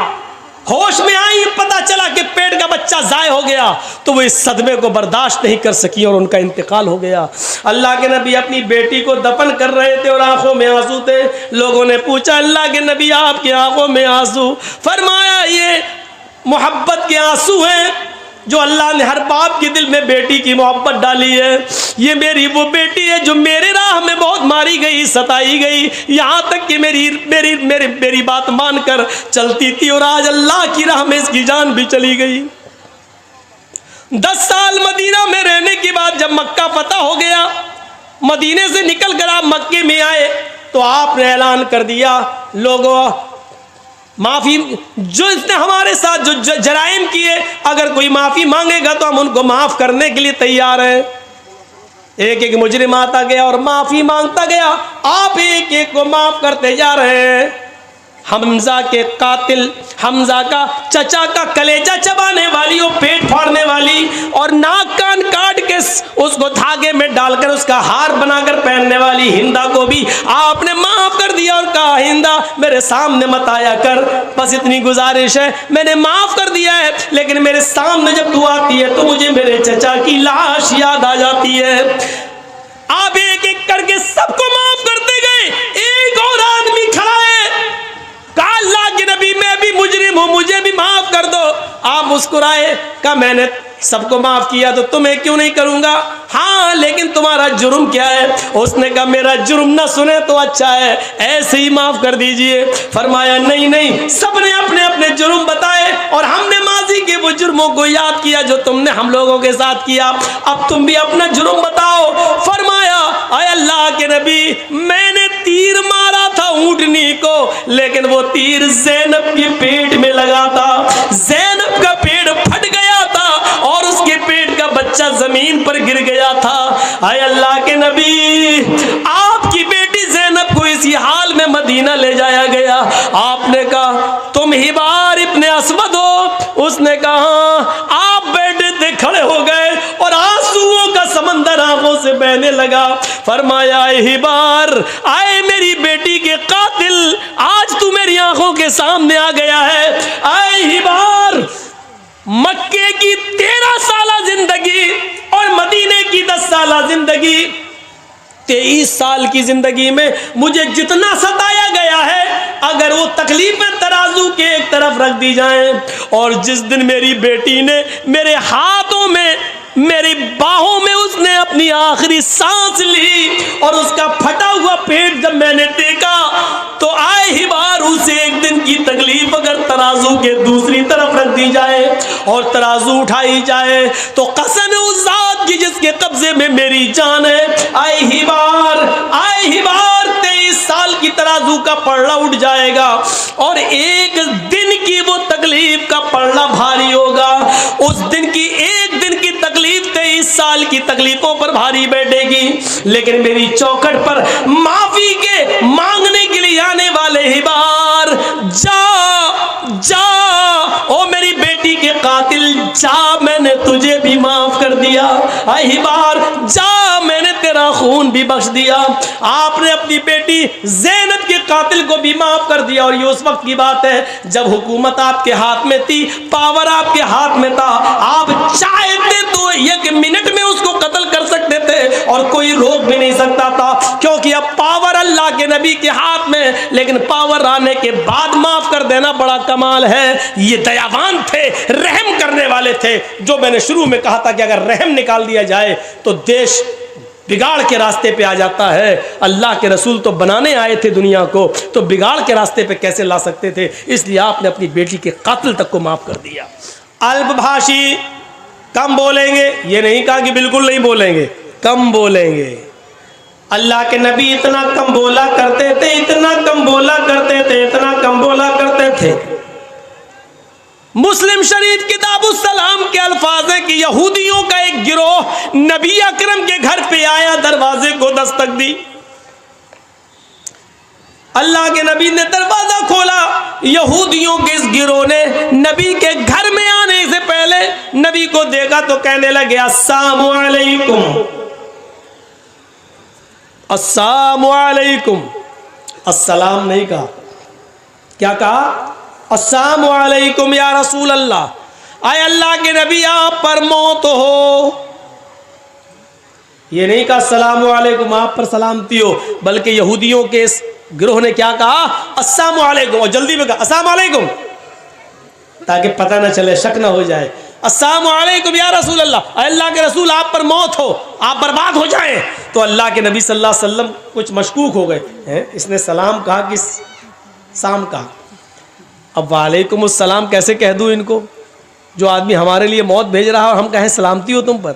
होश में आई, पता चला कि पेट का बच्चा ज़ाय हो गया, तो वो इस सदमे को बर्दाश्त नहीं कर सकी और उनका इंतकाल हो गया। अल्लाह के नबी अपनी बेटी को दफन कर रहे थे और आंखों में आंसू थे। लोगों ने पूछा अल्लाह के नबी आपकी आंखों में आंसू? फरमाया ये मोहब्बत के आंसू हैं जो अल्लाह ने हर बाप के दिल में बेटी की मोहब्बत डाली है। ये मेरी वो बेटी है जो मेरे राह में बहुत मारी गई, सताई गई, यहाँ तक कि मेरी बात मानकर चलती थी और आज अल्लाह की राह में इसकी जान भी चली गई। 10 साल मदीना में रहने के बाद जब मक्का फतह हो गया, मदीने से निकल कर आप मक्के में आए तो आपने ऐलान कर दिया लोगों माफ़ी, जो इसने हमारे साथ जो जराइम किए अगर कोई माफ़ी मांगेगा तो हम उनको माफ़ करने के लिए तैयार हैं। एक एक मुजरिम आता गया और माफ़ी मांगता गया, आप एक एक को माफ़ करते जा रहे हैं। हमजा के कातिल, हमजा का चचा का कलेजा चबाने वाली, वो पेट फाड़ने वाली और नाक कान काट के उसको धागे में डालकर उसका हार बनाकर पहनने वाली हिंदा को भी आपने माफ कर दिया और कहा हिंदा मेरे सामने मत आया कर, बस इतनी गुजारिश है, मैंने माफ कर दिया है, लेकिन मेरे सामने जब तू आती है तो मुझे मेरे चचा की लाश याद आ जाती है। आप एक एक करके सबको माफ करते गए। एक और आदमी खड़ा है, कहा अल्लाह के नबी मैं भी मुजरिम हूं, मुझे भी माफ कर दो। आप मुस्कुराए, कहा मैंने सबको माफ किया तो तुम्हें क्यों नहीं करूंगा? हाँ लेकिन तुम्हारा जुर्म क्या है? उसने कहा मेरा जुर्म ना सुने तो अच्छा है, ऐसे ही माफ कर दीजिए। फरमाया नहीं नहीं, सबने अपने अपने जुर्म बताए और हमने माजी के वो जुर्मों को याद किया जो तुमने हम लोगों के साथ किया, अब तुम भी अपना जुर्म बताओ। फरमाया अय अल्लाह के नबी मैंने तीर मारा था ऊंटनी को, लेकिन वो तीर ज़ैनब के पेट में लगा था, ज़ैनब का पेट फट गया था और उसके पेट का बच्चा जमीन पर गिर गया था। आय अल्लाह के नबी आपकी बेटी ज़ैनब को इसी हाल में मदीना ले जाया गया। आपने कहा तुम हिबार इब्ने अस्वद हो? उसने कहा। आप बैठे थे, खड़े हो गए और आंसुओं का समंदर आंखों से बहने लगा। फरमाया हिबार आए मेरी बेटी के कातिल, आज तू मेरी आंखों के सामने आ गया है। आए हिबार मक्के की 13 साल जिंदगी और मदीने की 10 साल जिंदगी, 23 साल की जिंदगी में मुझे जितना सताया गया है, अगर वो तकलीफें तराजू के एक तरफ रख दी जाएं और जिस दिन मेरी बेटी ने मेरे हाथों में मेरी बाहों में उसने अपनी आखिरी सांस ली और उसका फटा हुआ पेट जब मैंने देखा तो आए ही बार उसे एक दिन की तकलीफ अगर तराजू के दूसरी तरफ रख दी जाए और तराजू उठाई जाए तो कसम है उस जात की जिसके कब्जे में मेरी जान है। आए ही बार 23 साल की तराजू का पलड़ा उठ जाएगा और एक दिन की वो तकलीफ का पलड़ा भारी होगा। उस दिन की एक दिन की तकलीफ 23 साल की तकलीफों पर भारी बैठेगी, लेकिन मेरी चौखट पर माफी के मांगने के लिए आने वाले हिबार जा ओ मेरी बेटी के कातिल जा, मैंने तुझे भी माफ कर दिया। हिबार जा, मैंने तेरा खून भी बख्श दिया। आपने अपनी बेटी ज़ैनब के कातिल को भी माफ कर दिया और ये उस वक्त की बात है जब हुकूमत आपके हाथ में थी, पावर आपके हाथ में था। आप चाहते तो 1 मिनट में उसको कत्ल कर सकते थे और कोई रोक भी नहीं सकता था, क्योंकि अब पावर अल्लाह के नबी के हाथ में। लेकिन पावर आने के बाद माफ कर देना बड़ा कमाल है। ये दयावान थे, रहम करने वाले थे। जो मैंने शुरू में कहा था कि अगर रहम निकाल दिया जाए तो देश बिगाड़ के रास्ते पे आ जाता है। अल्लाह के रसूल तो बनाने आए थे दुनिया को, तो बिगाड़ के रास्ते पे कैसे ला सकते थे? इसलिए आपने अपनी बेटी के कातिल तक को माफ कर दिया। अल्पभाषी, कम बोलेंगे, ये नहीं कहा कि बिल्कुल नहीं बोलेंगे, कम बोलेंगे। अल्लाह के नबी इतना कम बोला करते थे, इतना कम बोला करते थे, इतना कम बोला करते थे। मुस्लिम शरीफ किताबुस सलाम के अल्फाज है कि यहूदियों का एक गिरोह नबी अकरम के घर पे आया, दरवाजे को दस्तक दी। अल्लाह के नबी ने दरवाजा खोला। यहूदियों के इस गिरोह ने नबी के घर में आने से पहले नबी को देखा तो कहने लगे अस्सलामु अलैकुम, अस्सलामु अलैकुम। अस्सलाम नहीं कहा, क्या कहा? अस्सलामु अलैकुम या रसूल अल्लाह, आए अल्लाह के नबी आप पर मौत हो। ये नहीं कहा अस्सलामु अलैकुम आप पर सलामती हो, बल्कि यहूदियों के इस गिरोह ने क्या कहा? अस्सलामु अलैकुम, और जल्दी में कहा अस्सलामु अलैकुम, ताकि पता ना चले, शक ना हो जाए। अस्सलामु अलैकुम या रसूल अल्लाह, अल्लाह के रसूल आप पर मौत हो, आप बर्बाद हो जाएं। तो अल्लाह के नबी सल्लल्लाहु अलैहि वसल्लम कुछ मशकूक हो गए हैं, इसने सलाम कहा कि साम कहा। अब वालेकुम अस्सलाम कैसे कह दूं इनको, जो आदमी हमारे लिए मौत भेज रहा है और हम कहें सलामती हो तुम पर?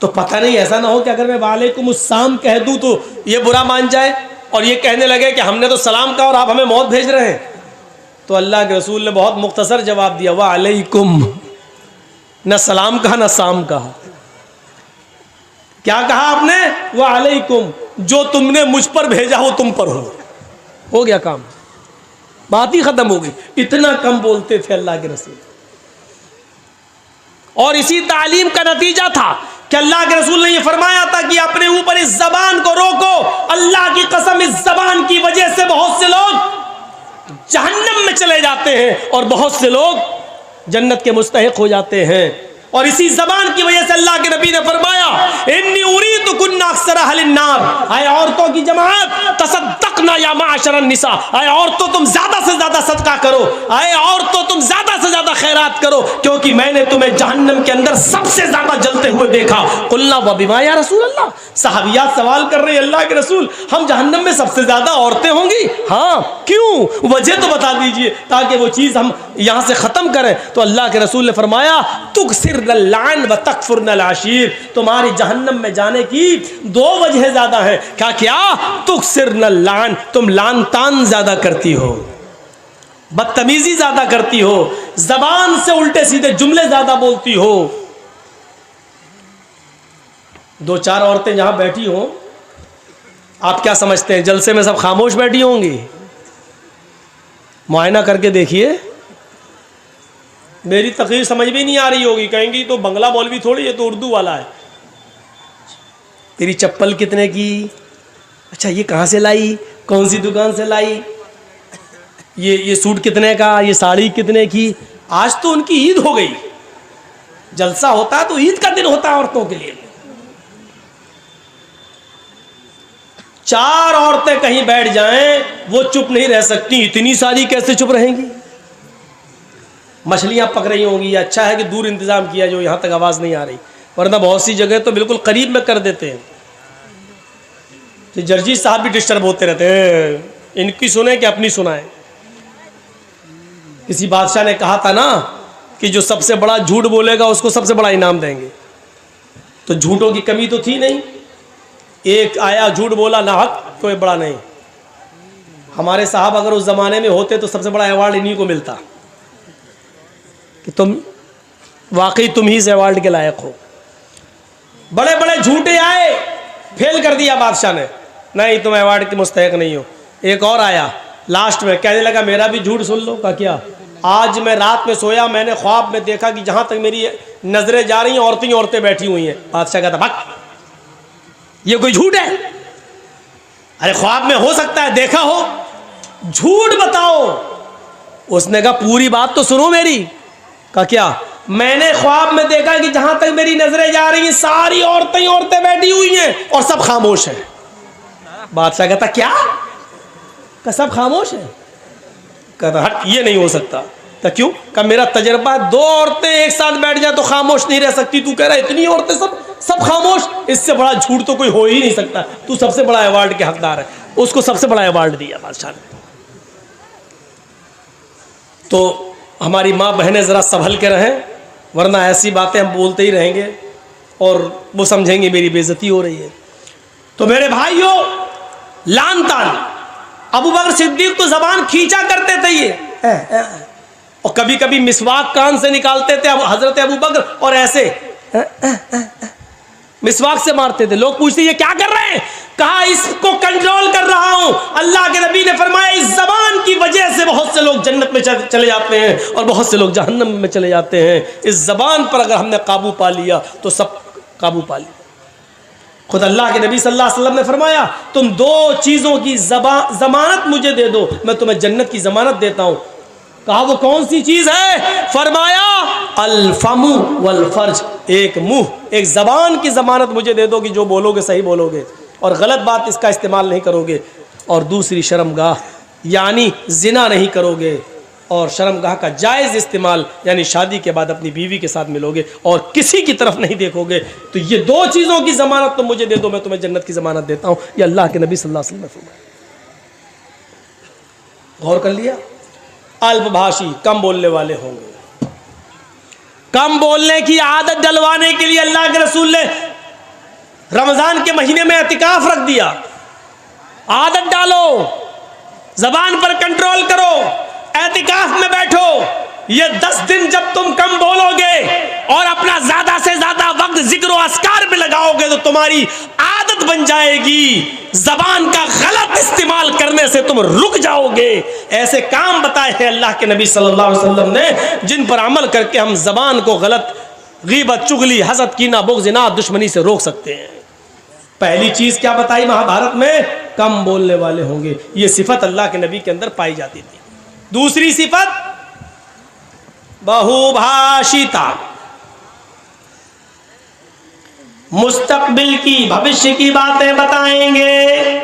तो पता नहीं ऐसा ना हो कि अगर मैं वालेकुम अस्सलाम कह दूं तो ये बुरा मान जाए और ये कहने लगे कि हमने तो सलाम कहा और आप हमें मौत भेज रहे हैं। तो अल्लाह के रसूल ने बहुत मुख्तसर जवाब दिया, वालेकुम, न सलाम कहा न साम कहा। क्या कहा आपने? वालेकुम, जो तुमने मुझ पर भेजा हो तुम पर हो गया काम, बात ही खत्म हो गई। इतना कम बोलते थे अल्लाह के रसूल। और इसी तालीम का नतीजा था कि अल्लाह के रसूल ने ये फरमाया था कि अपने ऊपर इस जबान को रोको। अल्लाह की कसम, इस जबान की वजह से बहुत से लोग जहन्नम में चले जाते हैं और बहुत से लोग जन्नत के मुस्तहिक हो जाते हैं। और इसी जबान की वजह से अल्लाह के नबी ने फरमाया, इन्नी उरीदु कुन्ना अक्सर अहलिन नार, आए औरतों की जमात, तसद्दक़ना या माशरन निसा, आए औरतों तुम ज्यादा से ज्यादा सदका करो, आए औरतों तुम ज्यादा से ज्यादा खैरात करो, क्योंकि मैंने तुम्हें जहन्नम के अंदर सबसे ज्यादा जलते हुए देखा। कुल्ला व बिमा या रसूल अल्लाह, सहाबियात सवाल कर रहे हैं, अल्लाह के रसूल हम जहन्नम में सबसे ज्यादा औरतें होंगी? हाँ, क्यों? वजह तो बता दीजिए ताकि वो चीज हम यहां से खत्म करें। तो अल्लाह के रसूल ने फरमाया, तुकसिरनल व तकफुरनल आशीर, तुम्हारी जहन्नम में जाने की दो वजह ज्यादा है। क्या? तुकसिरनल लान, तुम लान तान ज्यादा करती हो, बदतमीजी ज्यादा करती हो, जबान से उल्टे सीधे जुमले ज्यादा बोलती हो। दो चार औरतें जहां बैठी हो, आप क्या समझते हैं जलसे में सब खामोश बैठी होंगी? मुआयना करके देखिए, मेरी तकरीर समझ में नहीं आ रही होगी, कहेंगी तो बंगला मौलवी थोड़ी, ये तो उर्दू वाला है। तेरी चप्पल कितने की? अच्छा, ये कहाँ से लाई? कौन सी दुकान से लाई? ये सूट कितने का? ये साड़ी कितने की? आज तो उनकी ईद हो गई। जलसा होता है तो ईद का दिन होता है औरतों के लिए। चार औरतें कहीं बैठ जाएं, वो चुप नहीं रह सकती। इतनी सारी कैसे चुप रहेंगी? मछलियां पक रही होंगी। अच्छा है कि दूर इंतजाम किया जो यहां तक आवाज नहीं आ रही, वरना बहुत सी जगह तो बिल्कुल करीब में कर देते हैं। तो जर्जी साहब भी डिस्टर्ब होते रहते हैं, इनकी सुने कि अपनी सुनाए। किसी बादशाह ने कहा था ना कि जो सबसे बड़ा झूठ बोलेगा उसको सबसे बड़ा इनाम देंगे। तो झूठों की कमी तो थी नहीं, एक आया झूठ बोला ना हक, कोई बड़ा नहीं। हमारे साहब अगर उस जमाने में होते तो सबसे बड़ा अवार्ड इन्हीं को मिलता कि तुम वाकई तुम ही से अवार्ड के लायक हो। बड़े बड़े झूठे आए, फेल कर दिया बादशाह ने, नहीं तुम अवार्ड के मुस्तहिक नहीं हो। एक और आया, लास्ट में कहने लगा मेरा भी झूठ सुन लो। का क्या? आज मैं रात में सोया, मैंने ख्वाब में देखा कि जहां तक मेरी नजरें जा रही हैं औरतें औरतें बैठी हुई हैं। बादशाह कहता भाग, ये कोई झूठ है? अरे ख्वाब में हो सकता है देखा हो, झूठ बताओ। उसने कहा पूरी बात तो सुनो मेरी। का क्या? मैंने ख्वाब में देखा कि जहां तक मेरी नजरें जा रही हैं सारी औरतें औरतें बैठी हुई हैं और सब खामोश हैं। बादशाह कहता क्या? का सब खामोश है? कहता हट, ये नहीं हो सकता। तो क्यों? का मेरा तजर्बा, दो औरतें एक साथ बैठ जाए तो खामोश नहीं रह सकती। तू कह रहा है इतनी औरतें सब खामोश, इससे बड़ा झूठ तो कोई हो ही नहीं सकता। तू सबसे बड़ा अवार्ड के हकदार है। उसको सबसे बड़ा अवार्ड दिया बादशाह ने। तो हमारी माँ बहनें ज़रा संभल के रहें, वरना ऐसी बातें हम बोलते ही रहेंगे और वो समझेंगे मेरी बेइज्जती हो रही है। तो मेरे भाइयों, लान तान, अबू बकर सिद्दीक तो जबान खींचा करते थे ये, और कभी कभी मिसवाक कान से निकालते थे हजरत अबू बकर और ऐसे मिसवाक से मारते थे। लोग पूछते ये क्या कर रहे हैं? कहा इसको कंट्रोल कर रहा हूं। अल्लाह के नबी ने फरमाया इस जबान की वजह से बहुत से लोग जन्नत में चले जाते हैं और बहुत से लोग जहन्नम में चले जाते हैं। इस जबान पर अगर हमने काबू पा लिया तो सब काबू पा लिया। खुद अल्लाह के नबी सल्लल्लाहु अलैहि वसल्लम ने फरमाया तुम दो चीज़ों की जमानत मुझे दे दो, मैं तुम्हें जन्नत की जमानत देता हूँ। कहा वो कौन सी चीज़ है? फरमाया अल फमु वल फर्ज, एक मुंह एक जबान की जमानत मुझे दे दो कि जो बोलोगे सही बोलोगे और गलत बात इसका इस्तेमाल नहीं करोगे, और दूसरी शर्मगाह यानी जिना नहीं करोगे, और शर्मगाह का जायज़ इस्तेमाल यानी शादी के बाद अपनी बीवी के साथ मिलोगे और किसी की तरफ नहीं देखोगे। तो ये दो चीज़ों की ज़मानत तो मुझे दे दो, मैं तुम्हें जन्नत की ज़मानत देता हूँ। ये अल्लाह के नबी सल्लल्लाहु अलैहि वसल्लम ने फरमाया। गौर कर लिया? अल्पभाषी, कम बोलने वाले होंगे। कम बोलने की आदत डलवाने के लिए अल्लाह के रसूल ने रमज़ान के महीने में एतिकाफ रख दिया। आदत डालो, ज़बान पर कंट्रोल करो, एतिकाफ में बैठो। ये 10 दिन जब तुम कम बोलोगे और अपना ज़्यादा से ज़्यादा वक्त जिक्र और अस्कार में लगाओगे तो तुम्हारी आदत बन जाएगी। ज़बान का गलत इस्तेमाल करने से तुम रुक जाओगे। ऐसे काम बताए हैं अल्लाह के नबी सल्लल्लाहु अलैहि वसल्लम ने जिन पर अमल करके हम ज़बान को गलत गीबत, चुगली, हसद, कीना, बुग़्ज़, इनाद, दुश्मनी से रोक सकते हैं। पहली चीज क्या बताई महाभारत में? कम बोलने वाले होंगे। ये सिफत अल्लाह के नबी के अंदर पाई जाती थी। दूसरी सिफत बहुभाषिता, मुस्तकबिल की, भविष्य की बातें बताएंगे।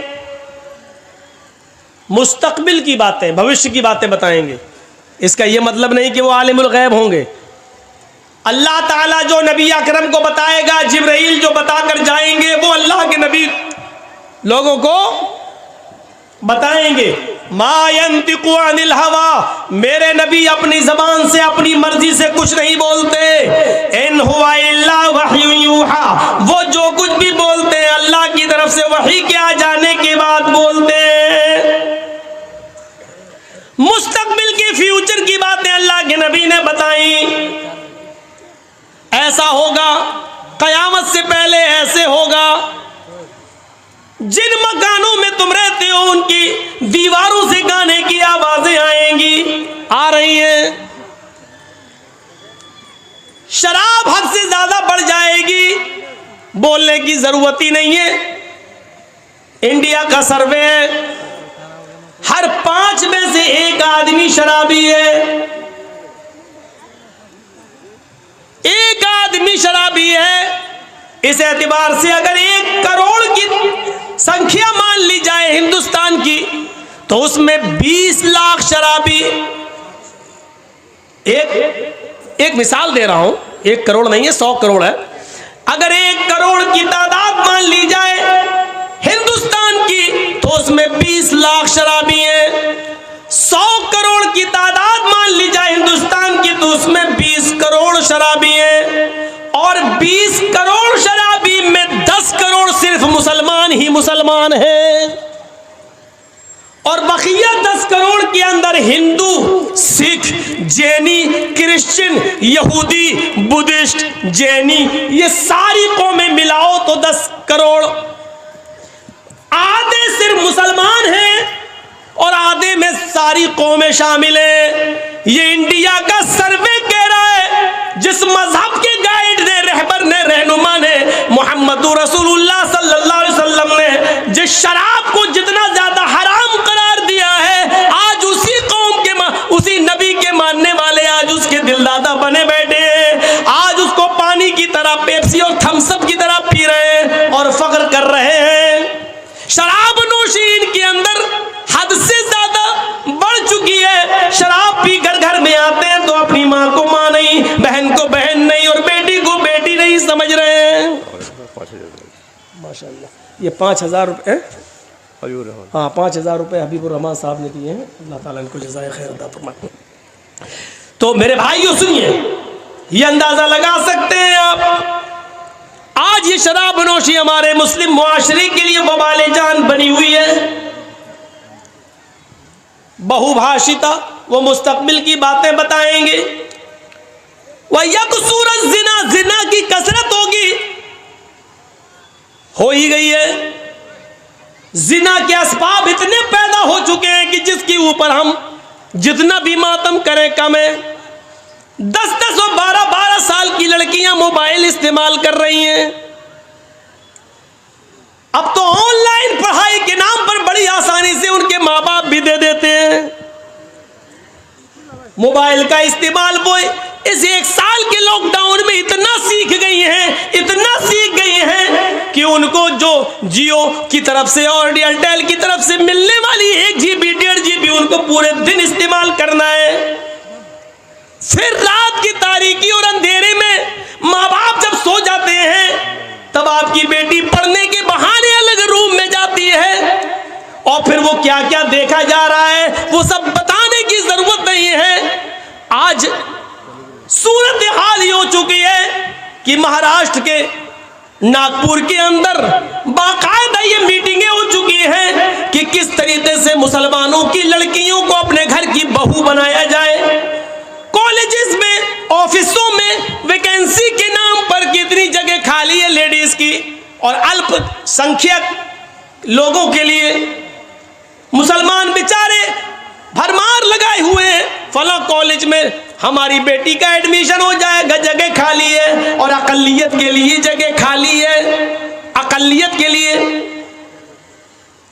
मुस्तकबिल की बातें, भविष्य की बातें बताएंगे। इसका यह मतलब नहीं कि वो आलिमुल गैब होंगे। अल्लाह ताला जो नबी अकरम को बताएगा, जिब्राइल जो बताकर जाएंगे, वो अल्लाह के नबी लोगों को बताएंगे। मा यंतिकु अनिल हवा, मेरे नबी अपनी जबान से, अपनी मर्जी से कुछ नहीं बोलते। इन हुवा इल्ला वह्यु यूहा, वो जो कुछ भी बोलते हैं अल्लाह की तरफ से वही के आ जाने के बाद बोलते हैं। मुस्तकबिल की, फ्यूचर की बातें अल्लाह के नबी ने बताई। ऐसा होगा, कयामत से पहले ऐसे होगा। जिन मकानों में तुम रहते हो उनकी दीवारों से गाने की आवाजें आएंगी, आ रही हैं। शराब हद से ज्यादा बढ़ जाएगी, बोलने की जरूरत ही नहीं है। इंडिया का सर्वे है, हर 5 में से 1 आदमी शराबी है। 1 आदमी शराबी है। इस एतबार से अगर 1 करोड़ की संख्या मान ली जाए हिंदुस्तान की, तो उसमें 20 लाख शराबी। एक मिसाल दे रहा हूं, 1 करोड़ नहीं है, 100 करोड़ है। अगर 1 करोड़ की तादाद मान ली जाए हिंदुस्तान की, तो उसमें 20 लाख शराबी हैं। 100 करोड़ की तादाद मान ली जाए हिंदुस्तान की, तो उसमें 20 करोड़ शराबी हैं। और 20 करोड़ शराबी में 10 करोड़ सिर्फ मुसलमान ही मुसलमान हैं। और बकिया 10 करोड़ के अंदर हिंदू, सिख, जैनी, क्रिश्चियन, यहूदी, बुद्धिस्ट, जैनी, ये सारी कौमें मिलाओ तो 10 करोड़। आधे सिर्फ मुसलमान हैं और आधे में सारी कौमें शामिल हैं। ये इंडिया का सर्वे कह रहा है। जिस मजहब के गाइड ने, रहबर ने, रहनुमा ने, मोहम्मदुर रसूलुल्लाह सल्लल्लाहु अलैहि वसल्लम ने जिस शराब को जितना ज्यादा हराम करार दिया है, आज उसी कौम के, उसी नबी के मानने वाले आज उसके दिलदादा बने बैठे हैं। आज उसको पानी की तरह, पेप्सी और थम्स अप की तरह पी रहे हैं और फख्र कर रहे हैं। शराब नोशी इनके अंदर हद से ज्यादा बढ़ चुकी है। शराब पी घर घर में आते हैं तो अपनी माँ को माँ नहीं, बहन को बहन नहीं और बेटी को बेटी नहीं समझ रहे हैं। माशाल्लाह, ये 5000 रुपये, हाँ 5000 रुपये हबीबुर रहमान साहब ने दिए हैं। अल्लाह ताला इनको जज़ाए खैर अता फरमाए। तो मेरे भाइयों सुनिए, ये अंदाजा लगा सकते हैं आप, आज ये शराब नोशी हमारे मुस्लिम मुआशरे के लिए वबाले जान बनी हुई है। बहुभाषिता, वो मुस्तकबिल की बातें बताएंगे। वह यकसूरत जिना, जिना की कसरत होगी, हो ही गई है। जिना के असबाब इतने पैदा हो चुके हैं कि जिसके ऊपर हम जितना भी मातम करें कम है। 10-10 और 12-12 साल की लड़कियां मोबाइल इस्तेमाल कर रही हैं। अब तो ऑनलाइन पढ़ाई के नाम पर बड़ी आसानी से उनके माँ बाप भी दे देते हैं। मोबाइल का इस्तेमाल वो इस 1 साल के लॉकडाउन में इतना सीख गई हैं, इतना सीख गई हैं कि उनको जो जियो की तरफ से और एयरटेल की तरफ से मिलने वाली 1 GB 1.5 GB उनको पूरे दिन इस्तेमाल करना है। फिर रात की तारीकी और अंधेरे में माँ बाप जब सो जाते हैं, तब आपकी बेटी पढ़ने के बहाने अलग रूम में जाती है और फिर वो क्या क्या देखा जा रहा है वो सब बताने की जरूरत नहीं है। आज सूरत हाल ये हो चुकी है कि महाराष्ट्र के नागपुर के अंदर बाकायदा ये मीटिंगें हो चुकी हैं कि किस तरीके से मुसलमानों की लड़कियों को अपने घर की बहू बनाया जाए। कॉलेजेस में, ऑफिसों में वैकेंसी के नाम पर कितनी जगह खाली है लेडीज की, और अल्पसंख्यक लोगों के लिए मुसलमान बेचारे भरमार लगाए हुए हैं। फला कॉलेज में हमारी बेटी का एडमिशन हो जाएगा, जगह खाली है। अकलियत के लिए जगह खाली है, अकलियत के लिए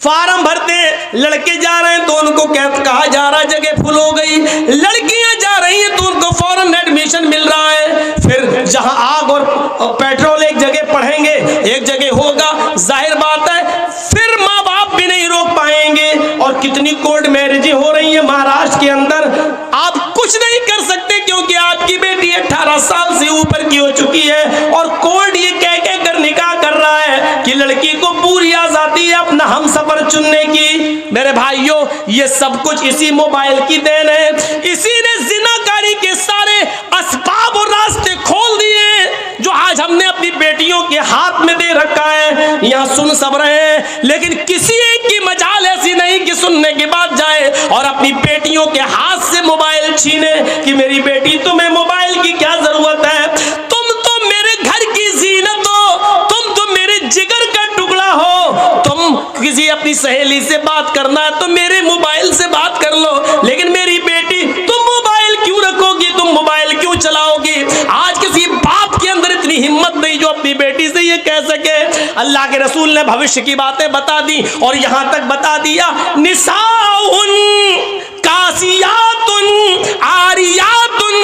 फार्म भरते हैं, लड़के जा रहे हैं तो उनको कहा जा रहा है जगह फुल हो गई, लड़कियां जा रही हैं तो उनको फौरन एडमिशन मिल रहा है। फिर जहां आग और पेट्रोल एक जगह पढ़ेंगे, एक जगह होगा, जाहिर बात है फिर माँ बाप भी नहीं रोक पाएंगे। और कितनी कोर्ट मैरिजें हो रही है महाराष्ट्र के अंदर, आप कुछ नहीं कर सकते क्योंकि आपकी बेटी 18 साल से ऊपर की हो चुकी है और कोर्ट ये कह कर निकाह कर रहा है कि लड़की को पूरी आजादी है अपना हमसफर चुनने की। मेरे भाइयों, ये सब कुछ इसी मोबाइल की देन है। इसी ने जिनाकारी के सारे असबाब और रास्ते खोल दिए जो आज हमने अपनी बेटियों के हाथ में दे रखा है। यहाँ सुन सब रहे हैं, लेकिन किसी एक की मजाल ऐसी नहीं कि सुनने के बाद जाए और अपनी बेटियों के हाथ से मोबाइल छीने कि मेरी बेटी, तुम्हें मोबाइल की क्या जरूरत है, तुम तो मेरे घर की जीनत हो, तुम तो मेरे जिगर का टुकड़ा हो, तुम किसी अपनी सहेली से बात करना है तो मेरे मोबाइल से बात कर लो, लेकिन मेरी बेटी तुम मोबाइल क्यों रखोगी, तुम मोबाइल क्यों चलाओगी। आज किसी बाप के अंदर इतनी हिम्मत नहीं जो अपनी बेटी से ये कह सके। अल्लाह के रसूल ने भविष्य की बातें बता दी और यहां तक बता दिया, निसाउन कासियातुन आरियातुन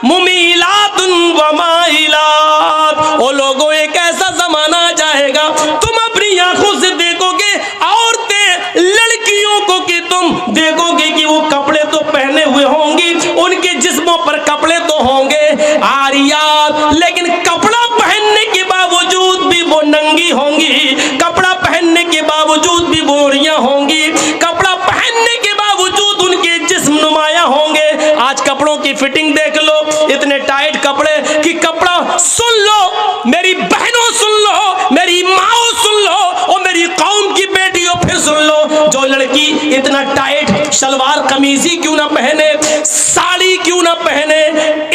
मुमीलातुन व माइलात। ओ लोगों, एक ऐसा जमाना आ जाएगा तुम अपनी आंखों से देखोगे औरतें लड़कियों को कि तुम देखोगे कि वो कपड़े तो पहने हुए होंगी, उनके जिस्मों पर कपड़े तो होंगे आरियात, लेकिन कपड़ा पहनने के बावजूद भी वो नंगी होंगी, कपड़ा पहनने के बावजूद भी बोरियां होंगी, कपड़ा पहनने के बावजूद उनके जिस्म नुमाया होंगे। आज कपड़ों की फिटिंग देख लो, इतने टाइट कपड़े कि कपड़ा, सुन लो मेरी बहनों, सुन लो मेरी माओ, सुन लो और मेरी कौम की बेटियों फिर सुन लो, जो लड़की इतना टाइट सलवार कमीज ही क्यों ना पहने, साड़ी क्यों ना पहने,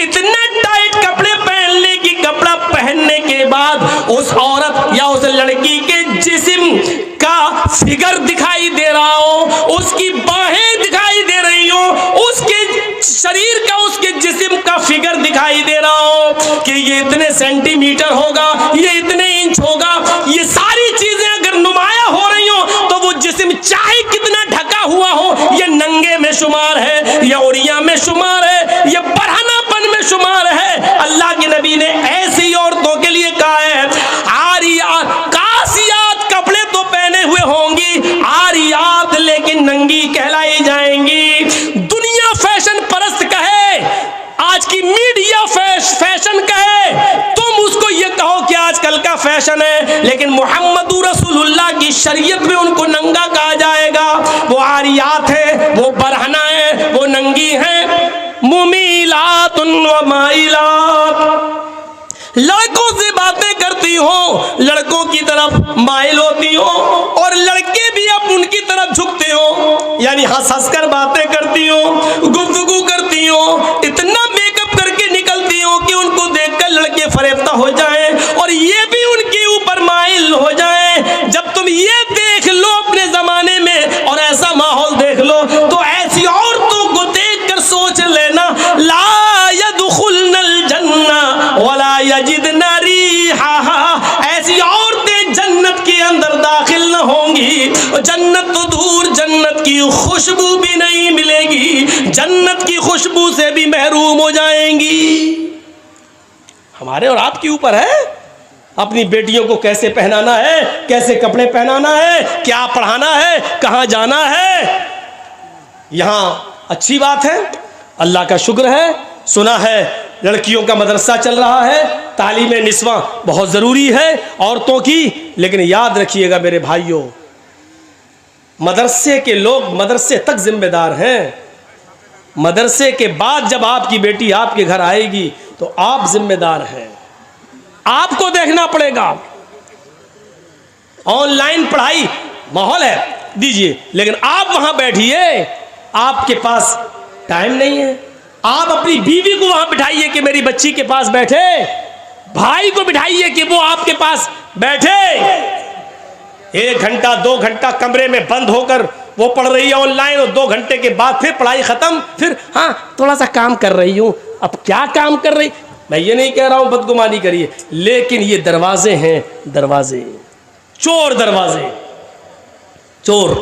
इतने टाइट कपड़े पहन ले कि कपड़ा पहनने के बाद उस औरत या उस लड़की के जिस्म का फिगर दिखाई दे रहा हो, उसकी बाहें दिखाई दे रही हो, उसके शरीर का, उसके जिस्म का फिगर दिखाई दे रहा हो कि ये इतने सेंटीमीटर होगा, ये इतने इंच होगा, ये सारी चीजें अगर नुमाया हो रही हो तो वो जिस्म चाहे कितना ढका हुआ हो, ये नंगे में शुमार है, ये उड़िया में शुमार है, ये बरहनापन में शुमार है। अल्लाह के नबी ने ऐसी औरतों के लिए कहा है, आरियात कासियात, कपड़े तो पहने हुए होंगी, आरियात लेकिन नंगी कहलाई जाएंगी। दुनिया फैशन परस्त कहे, आज की मीडिया फैशन कहे, तुम उसको ये कहो कि आजकल का फैशन है, लेकिन मुहम्मदुर रसूलुल्लाह की शरीयत में उनको नंगा कहा जाएगा। वो आरियात है, वो बरहना है, वो नंगी है। मुमीलातुन व माइलात, लड़कों से बातें करती हो, लड़कों की तरफ माइल होती हो और लड़के भी अब उनकी तरफ झुकते हो, यानी हंस हंस कर बातें करती हो, गुफ्तगू करती हो, इतना मेकअप करके निकलती हो कि उनको देखकर लड़के फरेफ्ता हो जाएं और ये भी उनके ऊपर माइल हो जाएं। जब तुम ये देख लो अपने जमाने में और ऐसा माहौल देख लो तो ऐसी औरतों को देखकर सोच लेना, ला यदखुलनल जन्ना वला यजिदना रिहा, ऐसी औरतें जन्नत के अंदर दाखिल न होंगी, जन्नत तो दूर, जन्नत की खुशबू भी नहीं मिलेगी, जन्नत की खुशबू से भी महरूम हो जाएंगी। हमारे और आपके ऊपर है अपनी बेटियों को कैसे पहनाना है, कैसे कपड़े पहनाना है, क्या पढ़ाना है, कहाँ जाना है। यहाँ अच्छी बात है, अल्लाह का शुक्र है, सुना है लड़कियों का मदरसा चल रहा है, तालीम निस्वा बहुत ज़रूरी है औरतों की, लेकिन याद रखिएगा मेरे भाइयों, मदरसे के लोग मदरसे तक जिम्मेदार हैं। मदरसे के बाद जब आपकी बेटी आपके घर आएगी तो आप जिम्मेदार हैं, आपको देखना पड़ेगा। ऑनलाइन पढ़ाई माहौल है दीजिए, लेकिन आप वहां बैठिए, आपके पास टाइम नहीं है। आप अपनी बीवी को वहां बिठाइए कि मेरी बच्ची के पास बैठे, भाई को बिठाइए कि वो आपके पास बैठे। 1 घंटा 2 घंटा कमरे में बंद होकर वो पढ़ रही है ऑनलाइन और 2 घंटे के बाद फिर पढ़ाई खत्म, फिर हाँ थोड़ा सा काम कर रही हूं। अब क्या काम कर रही, मैं ये नहीं कह रहा हूं बदगुमानी करिए, लेकिन ये दरवाजे हैं, दरवाजे, चोर दरवाजे, चोर।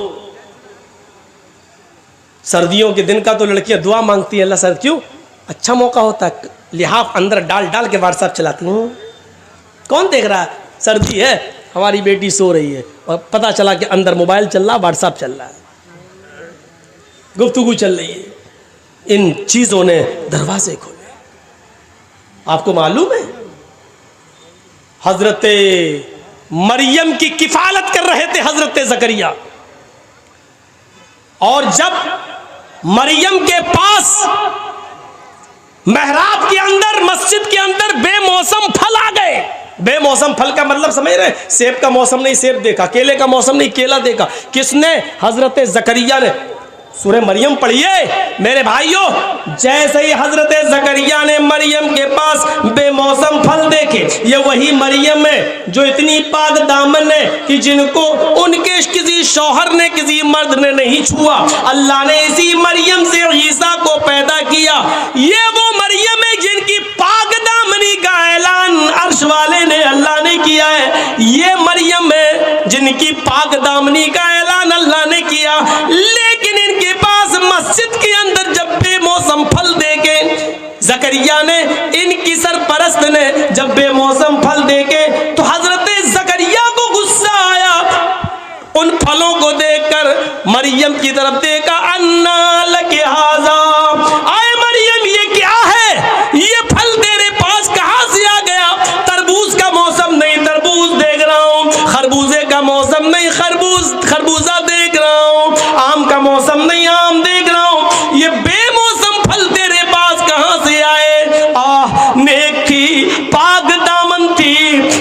सर्दियों के दिन का तो लड़कियां दुआ मांगती हैं, अल्लाह सर क्यों, अच्छा मौका होता है, लिहाफ अंदर डाल डाल के व्हाट्सएप चलाती हूँ, कौन देख रहा है, सर्दी है, हमारी बेटी सो रही है और पता चला कि अंदर मोबाइल चल रहा, व्हाट्सएप चल रहा है, गुफ्तगू चल रही है। इन चीजों ने दरवाजे खोले। आपको मालूम है हजरत मरियम की किफालत कर रहे थे हजरत जकरिया, और जब मरियम के पास मेहराब के अंदर, मस्जिद के अंदर बेमौसम फल आ गए। बेमौसम फल का मतलब समझ रहे, सेब का मौसम नहीं सेब देखा, केले का मौसम नहीं केला देखा, किसने, हजरत जकरिया ने। सूरह मरियम पढ़िए मेरे भाइयों। जैसे ही हजरत जकरिया ने मरियम के पास बेमौसम फल देखे, ये वही मरियम है जो इतनी पाक दामन है कि जिनको उनके किसी शौहर ने, किसी मर्द ने नहीं छुआ। अल्लाह ने इसी मरियम से ईसा को पैदा किया। ये वो मरियम है जिनकी पाक दामनी का ऐलान अर्श वाले ने, अल्लाह ने किया है। ये मरियम है जिनकी पाक दामनी का ऐलान अल्लाह ने किया। लेकिन इनके पास मस्जिद के अंदर जब बेमौसम फल देके, जकरिया ने, इनकी सरपरस्त ने जब बेमौसम फल देके, तो हजरत जकरिया को गुस्सा आया। उन फलों को देखकर मरियम की तरफ देखा, अन्ना लके हाजा, आए मरियम ये क्या है, ये फल तेरे पास कहां से आ गया। तरबूज का मौसम नहीं तरबूज देख रहा हूं, खरबूजे का मौसम नहीं खरबूजा देख रहा हूं, आम का मौसम नहीं आम देख रहा हूं, ये बेमौसम फल तेरे पास कहां से आए। नेक थी, पाक दामन थी,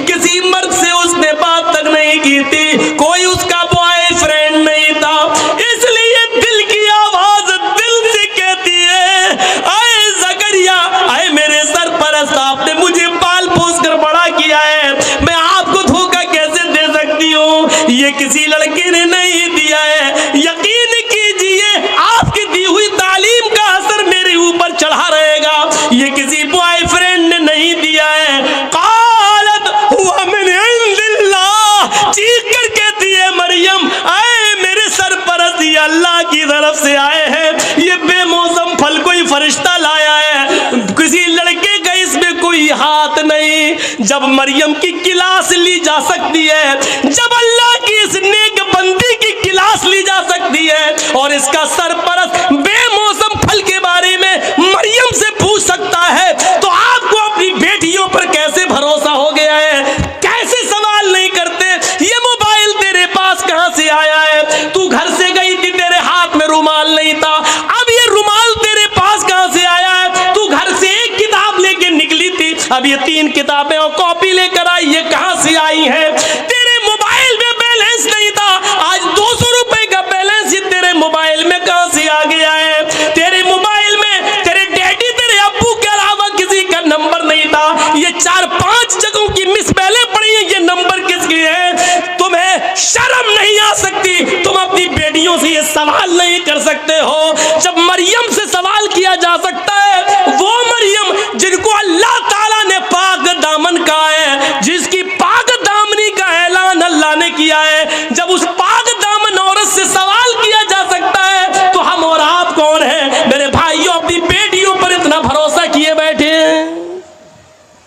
किसी मर्द से उसने बात तक नहीं की थी, कोई उसका बॉयफ्रेंड नहीं था, इसलिए दिल की आवाज दिल से कहती है, आए जकरिया, आए मेरे सरपरस्त, आपने मुझे पाल पोस कर बड़ा किया है, मैं आपको धोखा कैसे दे सकती हूँ, ये किसी लड़के ने नहीं दिया है। यकीन कीजिए आपकी दी हुई तालीम का असर मेरे ऊपर चढ़ा रहेगा, ये किसी बॉयफ्रेंड ने नहीं दिया है। कालत हुआ मैंने इंदिल्लाह, चीख कर कहती है मरियम, आए मेरे सरपरस्त, ये अल्लाह की तरफ से आए हैं, ये बेमौसम फल कोई फरिश्ता लाया है, किसी लड़के का इसमें कोई हाथ नहीं। जब मरियम की क्लास ली जा सकती है, जब अल्लाह की इस नेक बंदी की क्लास ली जा सकती है, और इसका सरपरस्त बेमौसम फल के बारे में मरियम से पूछ सकता है, तो आपको अपनी बेटियों पर कैसे भरोसा हो गया है, कैसे सवाल नहीं करते। ये मोबाइल तेरे पास कहां से आया है, तू घर से गई थी, तेरे हाथ में रुमाल नहीं था, अब ये रुमाल तेरे पास कहां से आया है, तू घर से एक किताब लेके निकली थी, अब ये 3 किताबें और कॉपी लेकर आई, ये कहां से आई है। तेरे मोबाइल में बैलेंस नहीं था, आज 200 रुपए का बैलेंस ये तेरे मोबाइल में कहां से आ गया है। तेरे मोबाइल में तेरे डैडी, तेरे अब्बू के अलावा किसी का नंबर नहीं था, ये 4-5 जगहों की मिस पहले पड़ी है, ये नंबर किसके है। तुम्हें शर्म नहीं आ सकती, तुम अपनी बेटियों से ये सवाल नहीं कर सकते हो। जब मरियम से सवाल किया जा सकता है, वो मरियम जिनको अल्लाह ताला ने पाक दामन कहा है, जिसकी पाक दामनी का ऐलान अल्लाह ने किया है, जब उस पाक दामन औरत से सवाल किया जा सकता है, तो हम और आप कौन हैं। मेरे भाइयों, अपनी बेटियों पर इतना भरोसा किए बैठे हैं,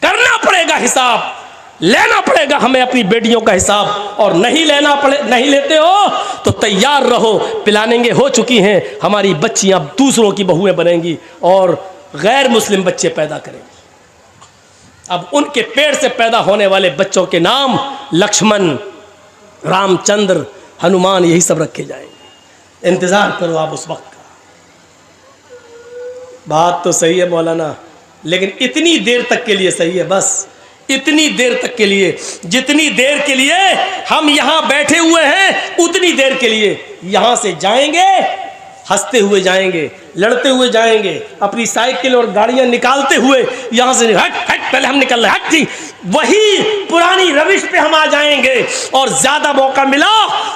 करना पड़ेगा हिसाब, लेना पड़ेगा हमें अपनी बेटियों का हिसाब, और नहीं लेते हो तो तैयार रहो, पिलानेंगे हो चुकी हैं हमारी बच्चियां, दूसरों की बहुएं बनेंगी और गैर मुस्लिम बच्चे पैदा करेंगी। अब उनके पेट से पैदा होने वाले बच्चों के नाम लक्ष्मण, रामचंद्र, हनुमान, यही सब रखे जाएंगे। इंतजार करो आप उस वक्त का। बात तो सही है मौलाना, लेकिन इतनी देर तक के लिए सही है, बस इतनी देर तक के लिए, जितनी देर के लिए हम यहां बैठे हुए हैं, उतनी देर के लिए यहां से जाएंगे, हंसते हुए जाएंगे, लड़ते हुए जाएंगे, अपनी साइकिल और गाड़ियां निकालते हुए यहां से हट हट, पहले हम निकल रहे, हट जी, वही पुरानी रविश पे हम आ जाएंगे। और ज्यादा मौका मिला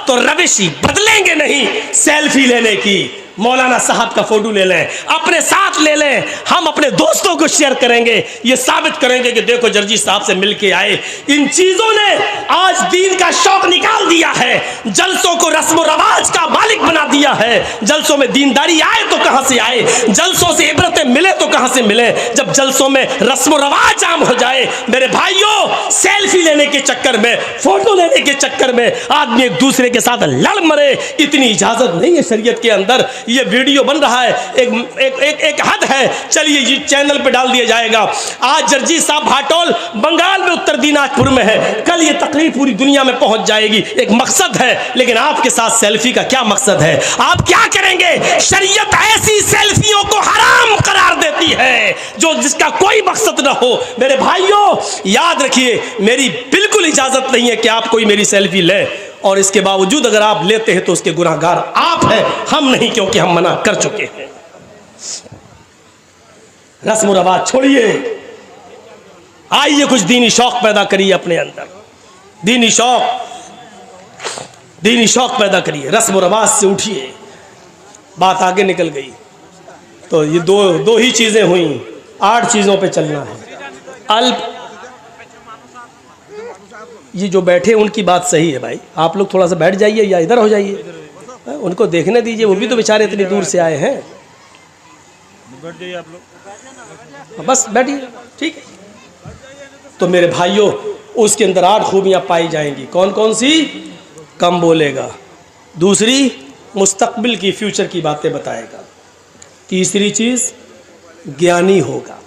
तो रविश ही बदलेंगे नहीं, सेल्फी लेने की, मौलाना साहब का फोटो ले लें, अपने साथ ले लें, हम अपने दोस्तों को शेयर करेंगे, ये साबित करेंगे कि देखो जर्जी साहब से मिलके आए। इन चीजों ने आज दीन का शौक निकाल दिया है, जलसों को रस्म रवाज का मालिक बना दिया है। जलसों में दीनदारी आए तो कहां से आए, जलसों से इबरतें मिले तो कहां से मिले, जब जलसों में रस्म रवाज आम हो जाए। मेरे भाइयों, सेल्फी लेने के चक्कर में, फोटो लेने के चक्कर में आदमी एक दूसरे के साथ लड़ मरे, इतनी इजाजत नहीं है शरीयत के अंदर। ये वीडियो बन रहा है, एक हद है, चलिए ये चैनल पे डाल दिया जाएगा। आज जर्जी साहब भाटोल बंगाल में उत्तर दिनाजपुर में है, कल ये तकरीर पूरी दुनिया में पहुंच जाएगी। एक मकसद है, लेकिन आपके साथ सेल्फी का क्या मकसद है? आप क्या करेंगे? शरीयत ऐसी सेल्फियों को हराम करार देती है जो जिसका कोई मकसद ना हो। मेरे भाइयों याद रखिए, मेरी बिल्कुल इजाजत नहीं है कि आप कोई मेरी सेल्फी ले, और इसके बावजूद अगर आप लेते हैं तो उसके गुनाहगार आप हैं, हम नहीं, क्योंकि हम मना कर चुके हैं। रस्म रवाज छोड़िए, आइए कुछ दीनी शौक पैदा करिए अपने अंदर, दीनी शौक पैदा करिए, रस्म रवाज से उठिए। बात आगे निकल गई तो ये दो ही चीजें हुई, 8 चीजों पे चलना है। अल्प, ये जो बैठे उनकी बात सही है भाई, आप लोग थोड़ा सा बैठ जाइए या इधर हो जाइए, उनको देखने दीजिए, वो भी तो बेचारे इतनी दूर से आए हैं। बैठ जाइए आप लोग, बस बैठिए, ठीक है। तो मेरे भाइयों, उसके अंदर 8 खूबियां पाई जाएंगी। कौन कौन सी? कम बोलेगा, दूसरी मुस्तकबिल की, फ्यूचर की बातें बताएगा, तीसरी चीज ज्ञानी होगा।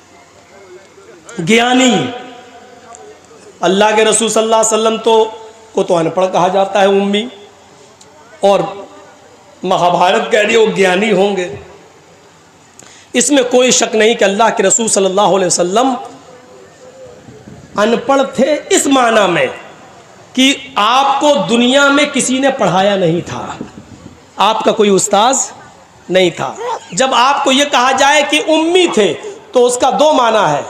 ज्ञानी, अल्लाह के रसूल सल्लल्लाहु अलैहि वसल्लम को तो अनपढ़ कहा जाता है, उम्मी, और महाभारत कह रही है वो ज्ञानी होंगे। इसमें कोई शक नहीं कि अल्लाह के रसूल सल्लल्लाहु अलैहि वसल्लम अनपढ़ थे इस माना में कि आपको दुनिया में किसी ने पढ़ाया नहीं था, आपका कोई उस्ताद नहीं था। जब आपको यह कहा जाए कि उम्मी थे तो उसका 2 माना है।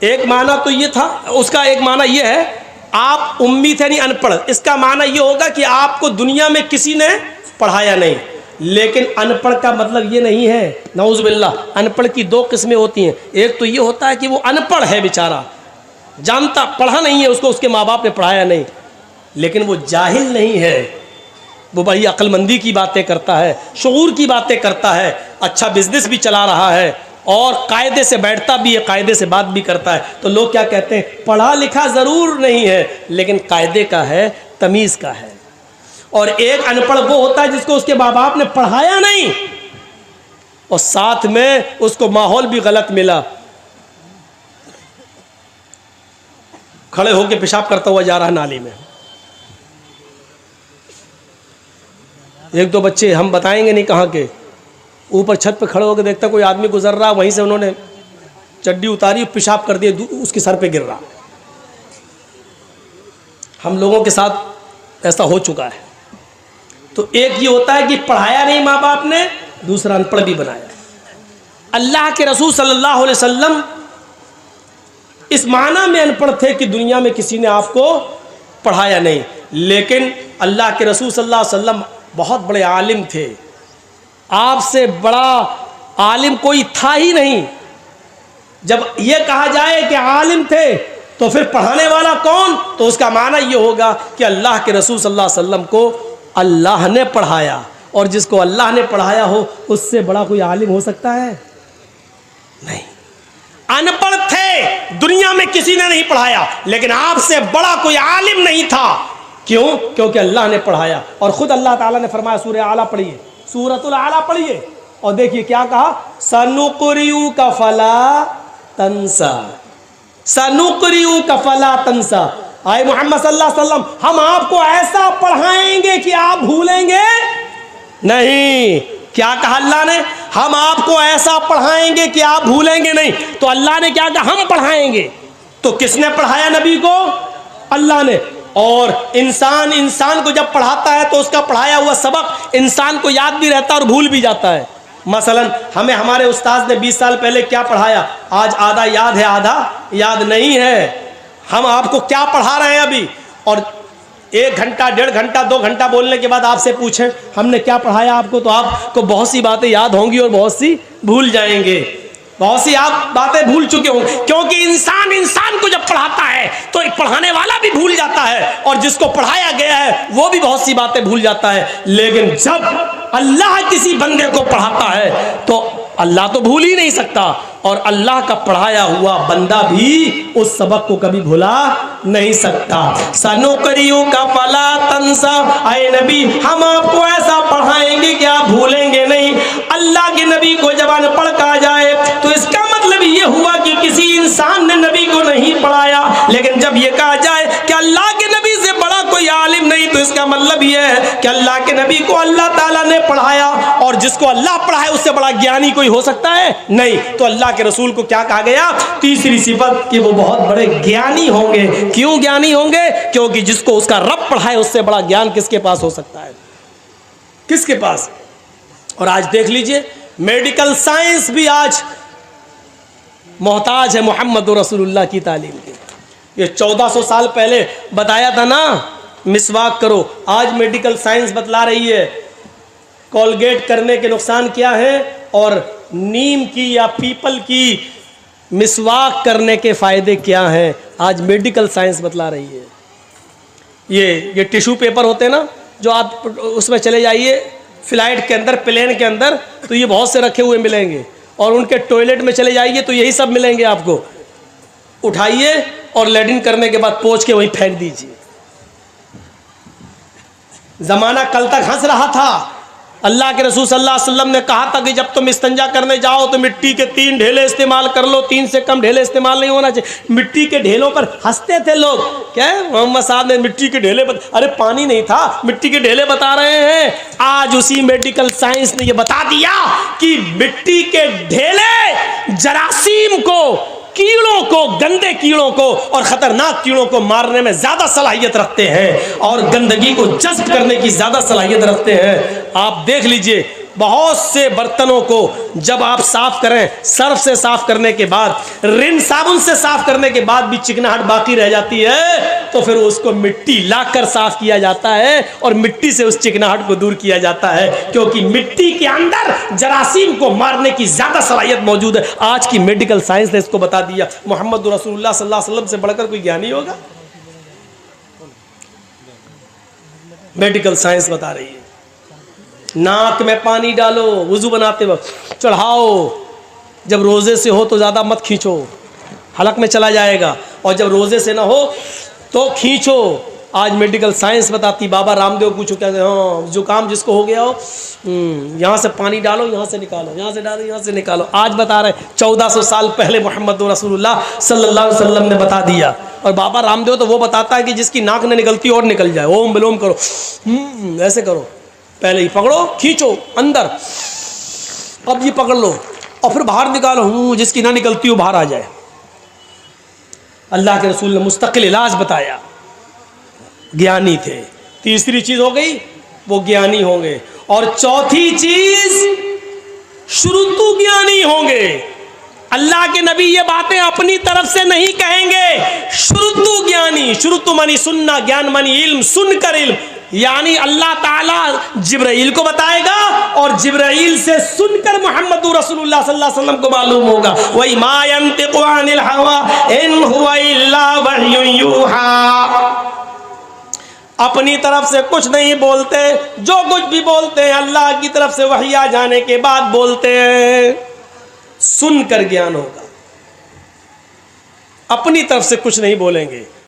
एक माना तो ये था, उसका एक माना ये है, आप उम्मी थे नहीं अनपढ़, इसका माना ये होगा कि आपको दुनिया में किसी ने पढ़ाया नहीं। लेकिन अनपढ़ का मतलब ये नहीं है, नऊज़ुबिल्लाह, अनपढ़ की 2 किस्में होती हैं। एक तो ये होता है कि वो अनपढ़ है बेचारा, जानता, पढ़ा नहीं है, उसको उसके माँ बाप ने पढ़ाया नहीं, लेकिन वो जाहिल नहीं है, वो बड़ी अक्लमंदी की बातें करता है, शऊर की बातें करता है, अच्छा बिजनेस भी चला रहा है और कायदे से बैठता भी है, कायदे से बात भी करता है। तो लोग क्या कहते हैं, पढ़ा लिखा ज़रूर नहीं है लेकिन कायदे का है, तमीज़ का है। और एक अनपढ़ वो होता है जिसको उसके माँ बाप ने पढ़ाया नहीं और साथ में उसको माहौल भी गलत मिला, खड़े होकर पेशाब करता हुआ जा रहा है नाली में। 1-2 बच्चे, हम बताएंगे नहीं कहाँ के, ऊपर छत पे खड़े होकर देखता कोई आदमी गुजर रहा, वहीं से उन्होंने चड्डी उतारी, पेशाब कर दिया, उसके सर पे गिर रहा। हम लोगों के साथ ऐसा हो चुका है। तो एक ये होता है कि पढ़ाया नहीं माँ बाप ने, दूसरा अनपढ़ भी बनाया। अल्लाह के रसूल सल्लल्लाहु अलैहि वसल्लम इस माना में अनपढ़ थे कि दुनिया में किसी ने आपको पढ़ाया नहीं, लेकिन अल्लाह के रसूल सल्लल्लाहु अलैहि वसल्लम बहुत बड़े आलिम थे, आपसे बड़ा आलिम कोई था ही नहीं। जब यह कहा जाए कि आलिम थे तो फिर पढ़ाने वाला कौन, तो उसका माना यह होगा कि अल्लाह के रसूल सल्लल्लाहु अलैहि वसल्लम को अल्लाह ने पढ़ाया, और जिसको अल्लाह ने पढ़ाया हो उससे बड़ा कोई आलिम हो सकता है? नहीं। अनपढ़ थे, दुनिया में किसी ने नहीं पढ़ाया, लेकिन आपसे बड़ा कोई आलिम नहीं था। क्यों? क्योंकि अल्लाह ने पढ़ाया। और खुद अल्लाह ताला ने फरमाया, सूरह आला पढ़िए, सूरतुल आला पढ़िए, और देखिए क्या कहा, सनुक़रिउ का फला तंसा, सनुक़रिउ का फला तंसा। आए मोहम्मद सल्लल्लाहु अलैहि वसल्लम, हम आपको ऐसा पढ़ाएंगे कि आप भूलेंगे नहीं। क्या कहा अल्लाह ने? हम आपको ऐसा पढ़ाएंगे कि आप भूलेंगे नहीं। तो अल्लाह ने क्या कहा? हम पढ़ाएंगे। तो किसने पढ़ाया नबी को? अल्लाह ने। और इंसान को जब पढ़ाता है तो उसका पढ़ाया हुआ सबक इंसान को याद भी रहता है और भूल भी जाता है। मसलन हमें हमारे उस्ताद ने 20 साल पहले क्या पढ़ाया, आज आधा याद है, आधा याद नहीं है। हम आपको क्या पढ़ा रहे हैं अभी, और 1 घंटा 1.5 घंटा 2 घंटा बोलने के बाद आपसे पूछें हमने क्या पढ़ाया आपको, तो आपको बहुत सी बातें याद होंगी और बहुत सी भूल जाएंगे। बहुत सी आप बातें भूल चुके होंगे, क्योंकि इंसान को जब पढ़ाता है तो पढ़ाने वाला भी भूल जाता है और जिसको पढ़ाया गया है वो भी बहुत सी बातें भूल जाता है। लेकिन जब अल्लाह किसी बंदे को पढ़ाता है तो अल्लाह तो भूल ही नहीं सकता, और अल्लाह का पढ़ाया हुआ बंदा भी उस सबक को कभी भुला नहीं सकता। सनुकरियों का फला तंसा, आए नबी हम आपको ऐसा पढ़ाएंगे कि आप भूलेंगे नहीं। अल्लाह के नबी को जब अनपढ़ कहा जाए तो इसका मतलब ये हुआ कि किसी इंसान ने नबी को नहीं पढ़ाया, लेकिन जब ये कहा जाए कि अल्लाह के नबी से बड़ा कोई आलिम नहीं, तो इसका मतलब ये है कि अल्लाह के नबी को अल्लाह ताला ने पढ़ाया, और जिसको अल्लाह पढ़ाए उससे बड़ा ज्ञानी कोई हो सकता है नहीं। तो अल्लाह के रसूल को क्या कहा गया? तीसरी सिफत कि वो बहुत बड़े ज्ञानी होंगे। क्यों ज्ञानी होंगे? क्योंकि जिसको उसका रब पढ़ाए उससे बड़ा ज्ञान किसके पास हो सकता है? किसके पास? और आज देख लीजिए मेडिकल साइंस भी आज मोहताज है मोहम्मद रसूलुल्लाह की तालीम की। ये 1400 साल पहले बताया था ना मिसवाक करो, आज मेडिकल साइंस बतला रही है कोलगेट करने के नुकसान क्या है और नीम की या पीपल की मिसवाक करने के फ़ायदे क्या हैं। आज मेडिकल साइंस बतला रही है। ये टिश्यू पेपर होते हैं ना, जो आप उसमें चले जाइए फ्लाइट के अंदर, प्लेन के अंदर, तो ये बहुत से रखे हुए मिलेंगे, और उनके टॉयलेट में चले जाइए तो यही सब मिलेंगे आपको। उठाइए और लैट्रिन करने के बाद पोंछ के वहीं फेंक दीजिए। ज़माना कल तक हंस रहा था। अल्लाह के रसूल सल्लल्लाहु अलैहि वसल्लम ने कहा था कि जब तुम इस्तंजा करने जाओ तो मिट्टी के 3 ढेले इस्तेमाल कर लो, 3 से कम ढेले इस्तेमाल नहीं होना चाहिए। मिट्टी के ढेलों पर हंसते थे लोग। क्या मोहम्मद साहब ने मिट्टी के ढेले अरे पानी नहीं था, मिट्टी के ढेले बता रहे हैं। आज उसी मेडिकल साइंस ने यह बता दिया कि मिट्टी के ढेले जरासीम को, कीड़ों को, गंदे कीड़ों को और खतरनाक कीड़ों को मारने में ज्यादा सलाहियत रखते हैं और गंदगी को जज्ब करने की ज्यादा सलाहियत रखते हैं। आप देख लीजिए बहुत से बर्तनों को जब आप साफ करें, सर्फ से साफ करने के बाद, रिन साबुन से साफ करने के बाद भी चिकनाहट बाकी रह जाती है, तो फिर उसको मिट्टी लाकर साफ किया जाता है और मिट्टी से उस चिकनाहट को दूर किया जाता है, क्योंकि मिट्टी के अंदर जरासीम को मारने की ज्यादा सलाहियत मौजूद है। आज की मेडिकल साइंस ने इसको बता दिया। मोहम्मद रसूलुल्लाह सल्लल्लाहु अलैहि वसल्लम से बढ़कर कोई ज्ञानी होगा? मेडिकल साइंस बता रही है नाक में पानी डालो वुजू बनाते वक्त, चढ़ाओ। जब रोज़े से हो तो ज़्यादा मत खींचो, हलक में चला जाएगा, और जब रोज़े से ना हो तो खींचो। आज मेडिकल साइंस बताती, बाबा रामदेव पूछो क्या, हाँ जुकाम जिसको हो गया हो, यहाँ से पानी डालो, यहाँ से निकालो, यहाँ से डालो, यहाँ से निकालो। आज बता रहे 1400 साल पहले मोहम्मद रसूलुल्लाह सल्लल्लाहु अलैहि वसल्लम ने बता दिया। और बाबा रामदेव तो वो बताता है कि जिसकी नाक न निकलती और निकल जाए, ओम विलोम करो, ऐसे करो, पहले ही पकड़ो, खींचो अंदर, अब ये पकड़ लो और फिर बाहर निकालो, जिसकी ना निकलती हो बाहर आ जाए। अल्लाह के रसूल ने मुस्तकिल इलाज बताया, ज्ञानी थे। तीसरी चीज हो गई वो ज्ञानी होंगे, और चौथी चीज शुरुतु ज्ञानी होंगे। अल्लाह के नबी ये बातें अपनी तरफ से नहीं कहेंगे, शुरुतु ज्ञानी, शुरुतु मानी सुनना, ज्ञान मानी इल्म, सुनकर इल्म, यानी अल्लाह ताला जिब्राइल को बताएगा और जिब्राइल से सुनकर मोहम्मद रसूलुल्लाह सल्लल्लाहु अलैहि वसल्लम को मालूम होगा। वही मा यंतिकु अनिल हवा इन हुवा इल्ला वह्युन यूहा, अपनी तरफ से कुछ नहीं बोलते, जो कुछ भी बोलते हैं अल्लाह की तरफ से वही आ जाने के बाद बोलते हैं। सुनकर ज्ञान होगा, अपनी तरफ से कुछ नहीं बोलेंगे।